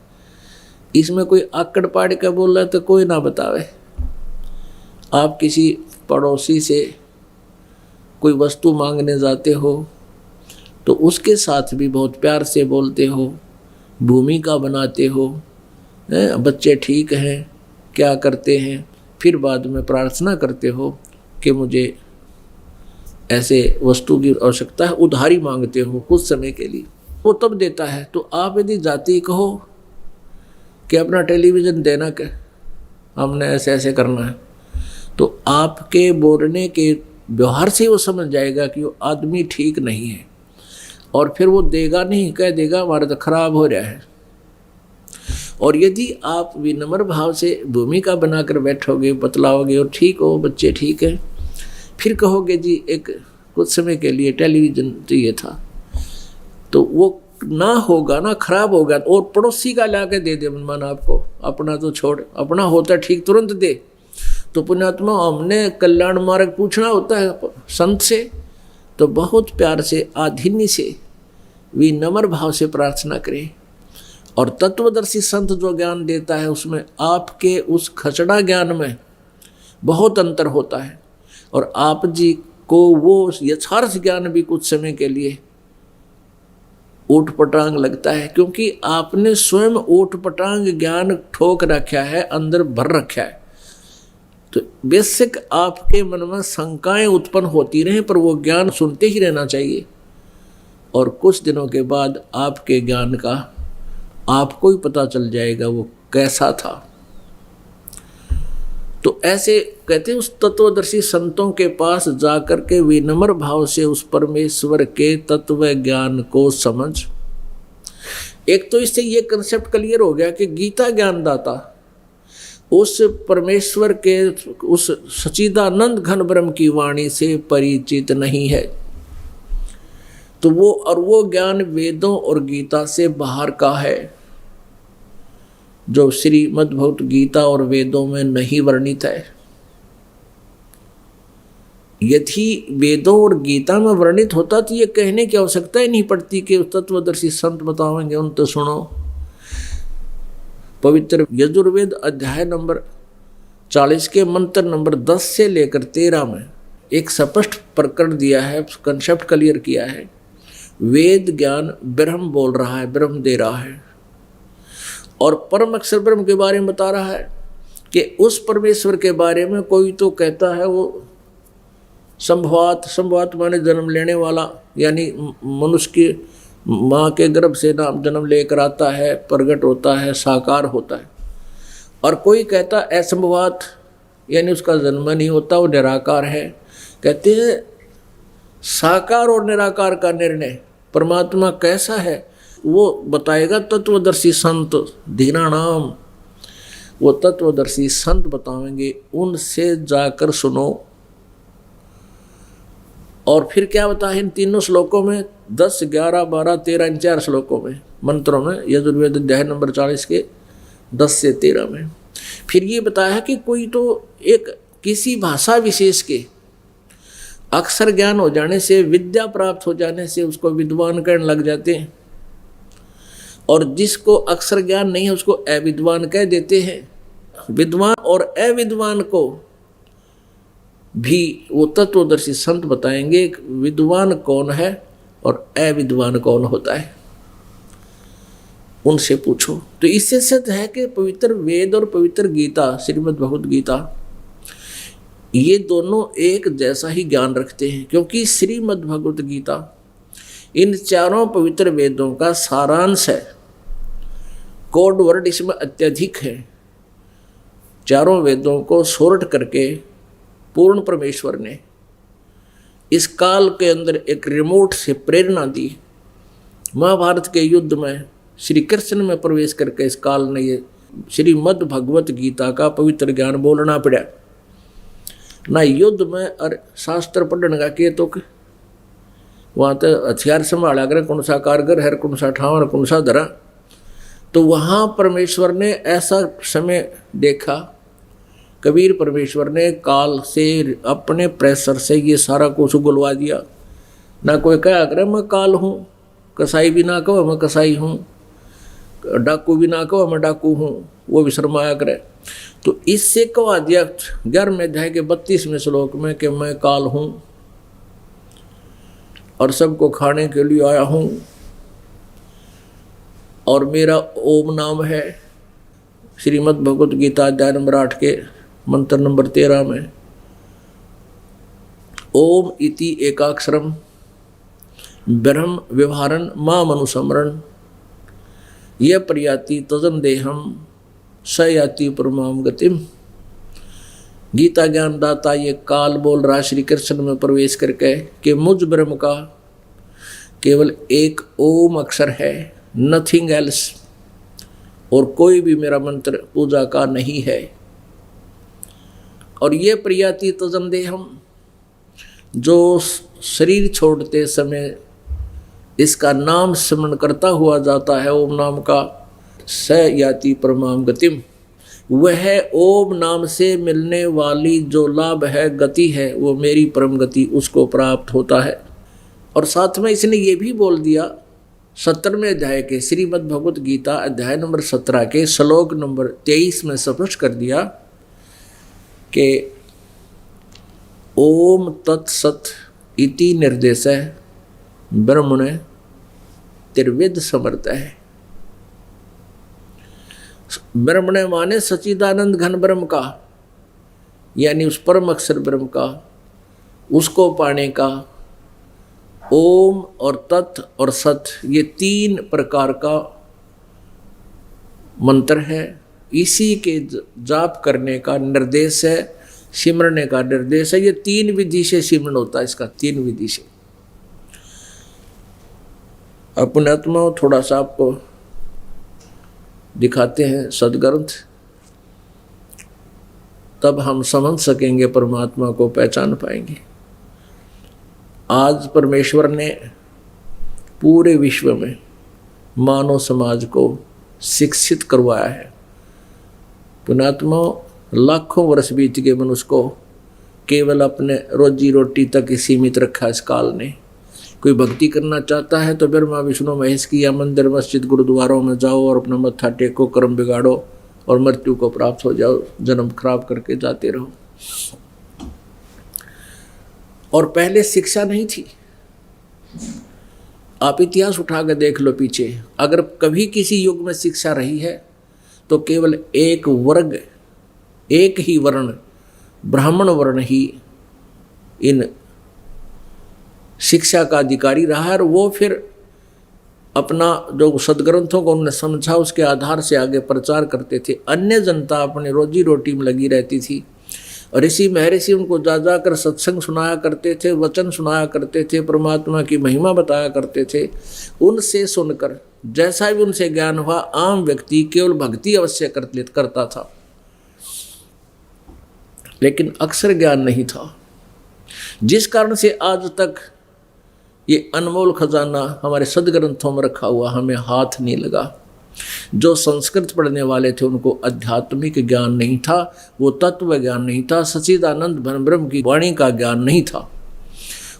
इसमें कोई आकड़ पाड़ का बोल रहा है तो कोई ना बतावे। आप किसी पड़ोसी से कोई वस्तु मांगने जाते हो तो उसके साथ भी बहुत प्यार से बोलते हो, भूमिका बनाते हो, बच्चे ठीक हैं, क्या करते हैं, फिर बाद में प्रार्थना करते हो कि मुझे ऐसे वस्तु की आवश्यकता है, उधारी मांगते हो कुछ समय के लिए, वो तब देता है। तो आप यदि जाति कहो कि अपना टेलीविज़न देना, क्या हमने ऐसे ऐसे करना है, तो आपके बोलने के व्यवहार से वो समझ जाएगा कि वो आदमी ठीक नहीं है, और फिर वो देगा नहीं, कह देगा हमारा तो खराब हो रहा है। और यदि आप विनम्र भाव से भूमिका बनाकर बैठोगे, बतलाओगे और ठीक हो, बच्चे ठीक है, फिर कहोगे जी एक कुछ समय के लिए टेलीविज़न चाहिए था, तो वो ना होगा ना, खराब होगा। और पड़ोसी का ला के दे दे मन आपको, अपना तो छोड़, अपना होता ठीक तुरंत दे। तो पुण्यात्मा हमने कल्याण मार्ग पूछना होता है संत से, तो बहुत प्यार से आधीन्य से विनम्र भाव से प्रार्थना करें। और तत्वदर्शी संत जो ज्ञान देता है उसमें आपके उस खचड़ा ज्ञान में बहुत अंतर होता है, और आप जी को वो यथार्थ ज्ञान भी कुछ समय के लिए ऊट पटांग लगता है, क्योंकि आपने स्वयं ऊट पटांग ज्ञान ठोक रखा है, अंदर भर रखा है। तो बेसिक आपके मन में शंकाएं उत्पन्न होती रहें, पर वो ज्ञान सुनते ही रहना चाहिए। और कुछ दिनों के बाद आपके ज्ञान का आपको ही पता चल जाएगा वो कैसा था। तो ऐसे कहते हैं उस तत्वदर्शी संतों के पास जाकर के विनम्र भाव से उस परमेश्वर के तत्व ज्ञान को समझ। एक तो इससे ये कंसेप्ट क्लियर हो गया कि गीता ज्ञानदाता उस परमेश्वर के उस सच्चिदानंद घन ब्रह्म की वाणी से परिचित नहीं है। तो वो ज्ञान वेदों और गीता से बाहर का है, जो श्रीमद् भगवत गीता और वेदों में नहीं वर्णित है। यदि वेदों और गीता में वर्णित होता तो ये कहने की आवश्यकता ही नहीं पड़ती कि तत्वदर्शी संत बतावेंगे उन तो सुनो। पवित्र यजुर्वेद अध्याय नंबर 40 के मंत्र नंबर 10 से लेकर 13 में एक स्पष्ट प्रकरण दिया है, कंसेप्ट क्लियर किया है। वेद ज्ञान ब्रह्म बोल रहा है, ब्रह्म दे रहा है, और परम अक्षर ब्रह्म के बारे में बता रहा है कि उस परमेश्वर के बारे में कोई तो कहता है वो संभवात माने जन्म लेने वाला, यानी मनुष्य की माँ के गर्भ से नाम जन्म लेकर आता है, प्रकट होता है, साकार होता है। और कोई कहता असंभवात, यानी उसका जन्म नहीं होता, वो निराकार है। कहते हैं साकार और निराकार का निर्णय परमात्मा कैसा है वो बताएगा तत्वदर्शी संत धीराणाम, वो तत्वदर्शी संत बताएंगे, उनसे जाकर सुनो। और फिर क्या बताया इन तीनों श्लोकों में, 10, 11, 12, 13 इन 4 श्लोकों में, मंत्रों में, यजुर्वेद अध्याय नंबर 40 के 10 से 13 में फिर ये बताया कि कोई तो एक किसी भाषा विशेष के अक्षर ज्ञान हो जाने से, विद्या प्राप्त हो जाने से उसको विद्वान कहने लग जाते हैं, और जिसको अक्षर ज्ञान नहीं है उसको अविद्वान कह देते हैं। विद्वान और अविद्वान को भी वो तत्वदर्शी संत बताएंगे विद्वान कौन है और अविद्वान कौन होता है, उनसे पूछो। तो इससे सिद्ध है कि पवित्र वेद और पवित्र गीता, श्रीमद् भगवत गीता, ये दोनों एक जैसा ही ज्ञान रखते हैं, क्योंकि श्रीमद् भगवत गीता इन चारों पवित्र वेदों का सारांश है। कोड वर्ड इसमें अत्यधिक है। चारों वेदों को सोर्ट करके पूर्ण परमेश्वर ने इस काल के अंदर एक रिमोट से प्रेरणा दी। महाभारत के युद्ध में श्री कृष्ण में प्रवेश करके इस काल ने ये श्रीमद् भगवत गीता का पवित्र ज्ञान बोलना पड़ा। ना युद्ध में और शास्त्र पढ़ने का के तो वहाँ तो हथियार संभाला कर, कौन सा कारगर है, कौन सा ठाव और कौन सा धरा। तो वहाँ परमेश्वर ने ऐसा समय देखा, कबीर परमेश्वर ने काल से अपने प्रेशर से ये सारा कुछ उगलवा दिया। ना कोई कहा करे मैं काल हूँ, कसाई भी ना कहो मैं कसाई हूँ, डाकू भी ना कहो मैं डाकू हूँ, वो भी शर्माया करे। तो इससे कहा दिया 11वें अध्याय के 32वें श्लोक में कि मैं काल हूँ और सबको खाने के लिए आया हूँ, और मेरा ओम नाम है। श्रीमद् भगवत गीता अध्याय नंबर 8 के मंत्र नंबर 13 में ओम इति एकाक्षरम ब्रह्म व्यवहारन माम अनुसमरण यह प्रयाति तजन देहम स याति परमाम गतिम। गीता ज्ञान दाता ये काल बोल रहा श्री कृष्ण में प्रवेश करके कि मुझ ब्रह्म का केवल एक ओम अक्षर है, नथिंग एल्स, और कोई भी मेरा मंत्र पूजा का नहीं है। और ये प्रयाति तजन देहम, जो शरीर छोड़ते समय इसका नाम स्मरण करता हुआ जाता है ओम नाम का, स याति परमाम गतिम, वह ओम नाम से मिलने वाली जो लाभ है, गति है, वो मेरी परम गति उसको प्राप्त होता है। और साथ में इसने ये भी बोल दिया 17वें अध्याय के श्रीमद् भगवत गीता अध्याय नंबर 17 के श्लोक नंबर 23 में स्पष्ट कर दिया कि ओम तत्सत इति निर्देश ब्रह्मणे त्रिविध समर्थ है। ब्रह्मणे माने सच्चिदानंद घन ब्रह्म का, यानी उस परम अक्षर ब्रह्म का, उसको पाने का ओम और तत् और सत, ये 3 प्रकार का मंत्र है। इसी के जाप करने का निर्देश है, सिमरने का निर्देश है। ये 3 विधि से सिमरन होता है, इसका 3 विधि से। अपने आत्मा थोड़ा सा आपको दिखाते हैं सदग्रंथ, तब हम समझ सकेंगे, परमात्मा को पहचान पाएंगे। आज परमेश्वर ने पूरे विश्व में मानव समाज को शिक्षित करवाया है। पुणात्मा लाखों वर्ष बीत गए, मनुष्य को केवल अपने रोजी रोटी तक ही सीमित रखा इस काल ने। कोई भक्ति करना चाहता है तो ब्रह्मा विष्णु महेश की या मंदिर मस्जिद गुरुद्वारों में जाओ और अपना मत्था टेको, कर्म बिगाड़ो और मृत्यु को प्राप्त हो जाओ, जन्म खराब करके जाते रहो। और पहले शिक्षा नहीं थी। आप इतिहास उठा कर देख लो पीछे, अगर कभी किसी युग में शिक्षा रही है तो केवल एक वर्ग, एक ही वर्ण, ब्राह्मण वर्ण ही इन शिक्षा का अधिकारी रहा है। और वो फिर अपना जो सदग्रंथों को उन्होंने समझा उसके आधार से आगे प्रचार करते थे। अन्य जनता अपने रोजी रोटी में लगी रहती थी। और ऋषि महर्षि उनको जा जाकर सत्संग सुनाया करते थे, वचन सुनाया करते थे, परमात्मा की महिमा बताया करते थे। उनसे सुनकर जैसा भी उनसे ज्ञान हुआ, आम व्यक्ति केवल भक्ति अवश्य करता था, लेकिन अक्षर ज्ञान नहीं था। जिस कारण से आज तक ये अनमोल खजाना हमारे सदग्रंथों में रखा हुआ हमें हाथ नहीं लगा। जो संस्कृत पढ़ने वाले थे उनको आध्यात्मिक ज्ञान नहीं था, वो तत्व ज्ञान नहीं था, सच्चिदानंद घन ब्रह्म की वाणी का ज्ञान नहीं था।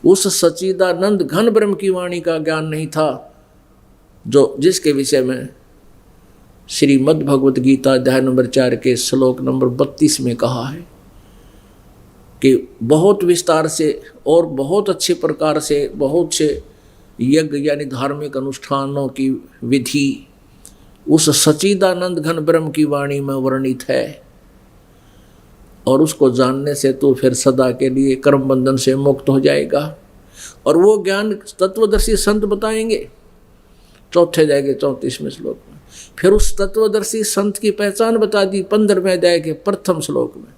उस सच्चिदानंद घन ब्रह्म की वाणी का ज्ञान नहीं था जो जिसके विषय में श्रीमद् भगवत गीता अध्याय नंबर 4 के श्लोक नंबर 32 में कहा है कि बहुत विस्तार से और बहुत अच्छे प्रकार से बहुत से यज्ञ यानी धार्मिक अनुष्ठानों की विधि उस सच्चिदानंद घन ब्रह्म की वाणी में वर्णित है। और उसको जानने से तो फिर सदा के लिए कर्म बंधन से मुक्त हो जाएगा। और वो ज्ञान तत्वदर्शी संत बताएंगे चौथे अध्याय के 34वें श्लोक में। फिर उस तत्वदर्शी संत की पहचान बता दी 15वें अध्याय के प्रथम श्लोक में,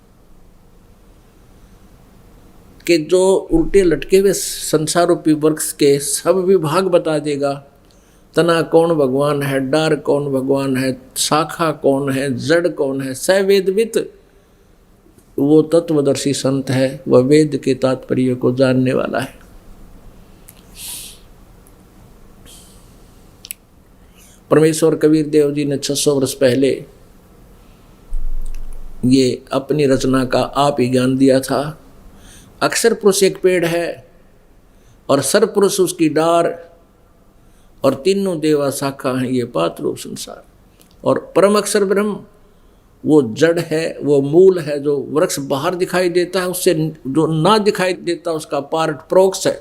कि जो उल्टे लटके हुए संसार रूपी वृक्ष के सब विभाग बता देगा। तना कौन भगवान है, डार कौन भगवान है, शाखा कौन है, जड़ कौन है, सवेदवित वो तत्वदर्शी संत है। वह वेद के तात्पर्य को जानने वाला है। परमेश्वर कबीर देव जी ने 600 वर्ष पहले ये अपनी रचना का आप ही ज्ञान दिया था। अक्षर पुरुष एक पेड़ है और सर्वपुरुष उसकी डार और तीनों देवा शाखा हैं, ये पात रूप संसार। और परम अक्षर ब्रह्म वो जड़ है, वो मूल है। जो वृक्ष बाहर दिखाई देता है उससे जो ना दिखाई देता उसका पार्ट प्रोक्स है।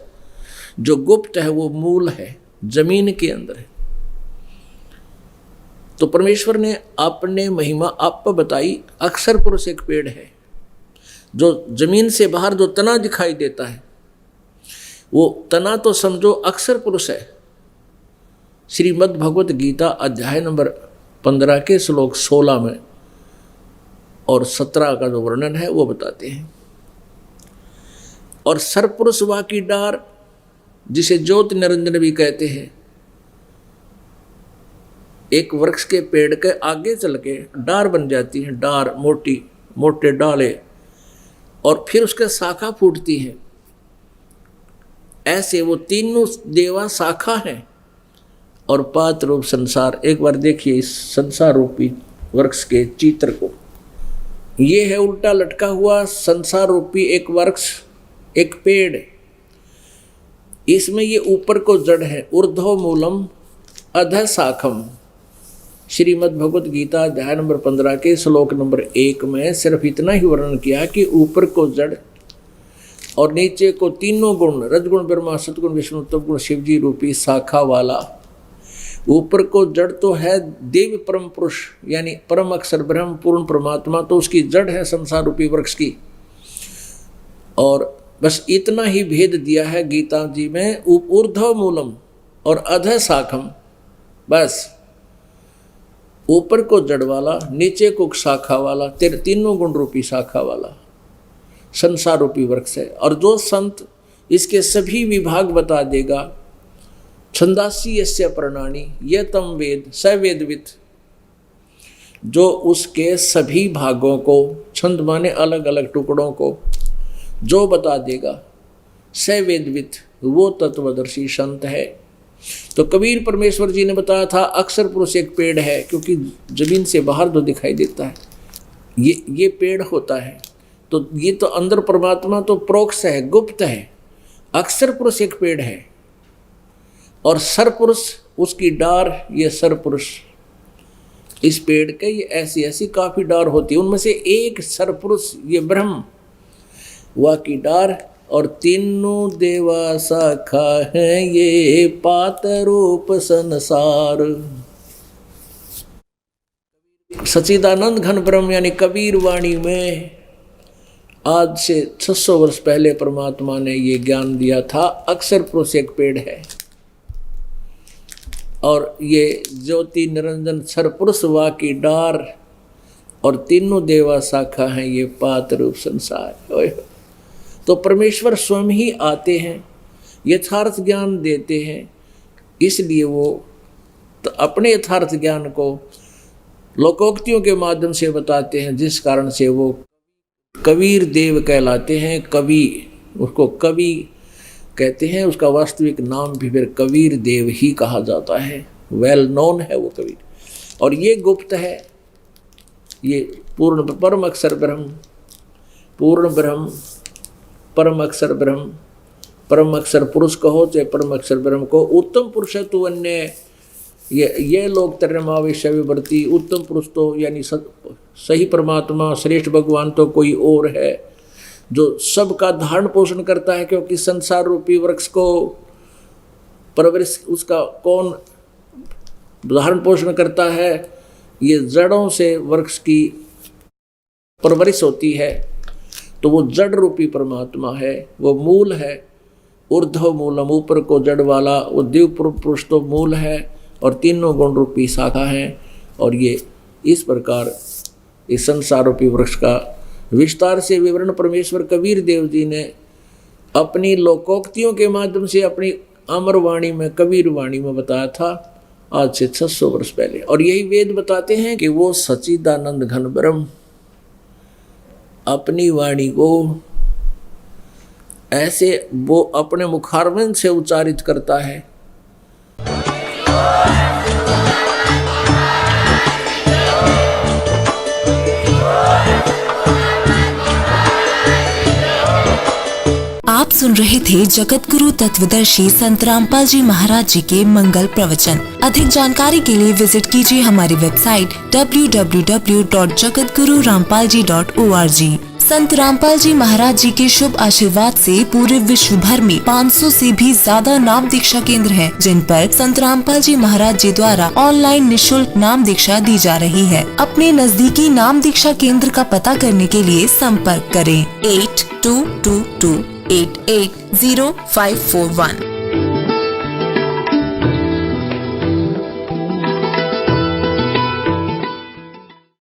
जो गुप्त है वो मूल है, जमीन के अंदर है। तो परमेश्वर ने अपने महिमा आप पर बताई। अक्षर पुरुष एक पेड़ है, जो जमीन से बाहर जो तना दिखाई देता है वो तना तो समझो अक्षर पुरुष है। श्रीमद् भगवत गीता अध्याय नंबर 15 के श्लोक 16 में और 17 का जो वर्णन है वो बताते हैं। और सर्वपुरुष वा की डार, जिसे ज्योति निरंजन भी कहते हैं, एक वृक्ष के पेड़ के आगे चल के डार बन जाती है। डार मोटी मोटे डाले और फिर उसके शाखा फूटती है। ऐसे वो तीनों देवा शाखा हैं और पात रूप संसार। एक बार देखिए इस संसार रूपी वृक्ष के चित्र को। ये है उल्टा लटका हुआ संसार रूपी एक वृक्ष, एक पेड़। इसमें ये ऊपर को जड़ है, ऊर्ध्व मूलम अधः शाखम। श्रीमद् भगवत गीता अध्याय नंबर 15 के श्लोक नंबर 1 में सिर्फ इतना ही वर्णन किया कि ऊपर को जड़ और नीचे को तीनों गुण, रजगुण ब्रह्मा, सतगुण विष्णु, तपगुण शिवजी रूपी शाखा वाला। ऊपर को जड़ तो है देव परम पुरुष यानी परम अक्षर ब्रह्म पूर्ण परमात्मा, तो उसकी जड़ है संसार रूपी वृक्ष की। और बस इतना ही भेद दिया है गीता जी में, ऊर्ध्व मूलम और अधः शाखम। बस ऊपर को जड़ वाला, नीचे को शाखा वाला, तीनों गुण रूपी शाखा वाला संसार रूपी वृक्ष है। और जो संत इसके सभी विभाग बता देगा, छंदासी यस्य प्रणानी ये तम वेद स वेदवित, जो उसके सभी भागों को, छंद माने अलग अलग टुकड़ों को, जो बता देगा स वेदवित, वो तत्वदर्शी संत है। तो कबीर परमेश्वर जी ने बताया था अक्षर पुरुष एक पेड़ है, क्योंकि जमीन से बाहर जो दिखाई देता है ये पेड़ होता है। तो ये तो अंदर परमात्मा तो प्रोक्ष है, गुप्त है। अक्षर पुरुष एक पेड़ है और सरपुरुष उसकी डार, ये सरपुरुष इस पेड़ के ये ऐसी ऐसी काफी डार होती है, उनमें से एक सरपुरुष ये ब्रह्म वह की डार और तीनों देवा शाखा है ये पात रूप संसार। सच्चिदानंद घन ब्रह्म यानी कबीर वाणी में आज से 600 वर्ष पहले परमात्मा ने ये ज्ञान दिया था। अक्षर पुरुष एक पेड़ है और ये ज्योति निरंजन सरपुरुष वा की डार और तीनों देवा शाखा हैं ये पात रूप संसार। तो परमेश्वर स्वयं ही आते हैं, यथार्थ ज्ञान देते हैं, इसलिए वो तो अपने यथार्थ ज्ञान को लोकोक्तियों के माध्यम से बताते हैं, जिस कारण से वो कबीर देव कहलाते हैं। कवि, उसको कवि कहते हैं, उसका वास्तविक नाम भी फिर कबीर देव ही कहा जाता है। वेल नोन है वो कबीर। और ये गुप्त है, ये पूर्ण परम अक्षर ब्रह्म, पूर्ण ब्रह्म, परम अक्षर ब्रह्म, परम अक्षर पुरुष कहो चाहे परम अक्षर ब्रह्म को। उत्तम पुरुष है तो अन्य ये लोग तरमावेश विवर्ती। उत्तम पुरुष तो यानी सही परमात्मा श्रेष्ठ भगवान तो कोई और है जो सबका धारण पोषण करता है, क्योंकि संसार रूपी वृक्ष को परवरिश उसका कौन धारण पोषण करता है? ये जड़ों से वृक्ष की परवरिश होती है। तो वो जड़ रूपी परमात्मा है, वो मूल है। ऊर्ध्व मूलम, ऊपर को जड़ वाला, वो दिव्य पुरुष तो मूल है और तीनों गुण रूपी शाखा है। और ये इस प्रकार इस संसार रूपी वृक्ष का विस्तार से विवरण परमेश्वर कबीर देव जी ने अपनी लोकोक्तियों के माध्यम से अपनी अमर वाणी में, कबीर वाणी में बताया था आज से 600 वर्ष पहले। और यही वेद बताते हैं कि वो सच्चिदानंद घन ब्रह्म अपनी वाणी को ऐसे वो अपने मुखारविंद से उच्चारित करता है। आप सुन रहे थे जगत गुरु तत्वदर्शी संत रामपाल जी महाराज जी के मंगल प्रवचन। अधिक जानकारी के लिए विजिट कीजिए हमारी वेबसाइट www.jagatgururampalji.org। संत रामपाल जी महाराज जी के शुभ आशीर्वाद से पूरे विश्व भर में 500 से भी ज्यादा नाम दीक्षा केंद्र हैं, जिन पर संत रामपाल जी महाराज जी द्वारा ऑनलाइन निशुल्क नाम दीक्षा दी जा रही है। अपने नजदीकी नाम दीक्षा केंद्र का पता करने के लिए संपर्क करें 8222880541।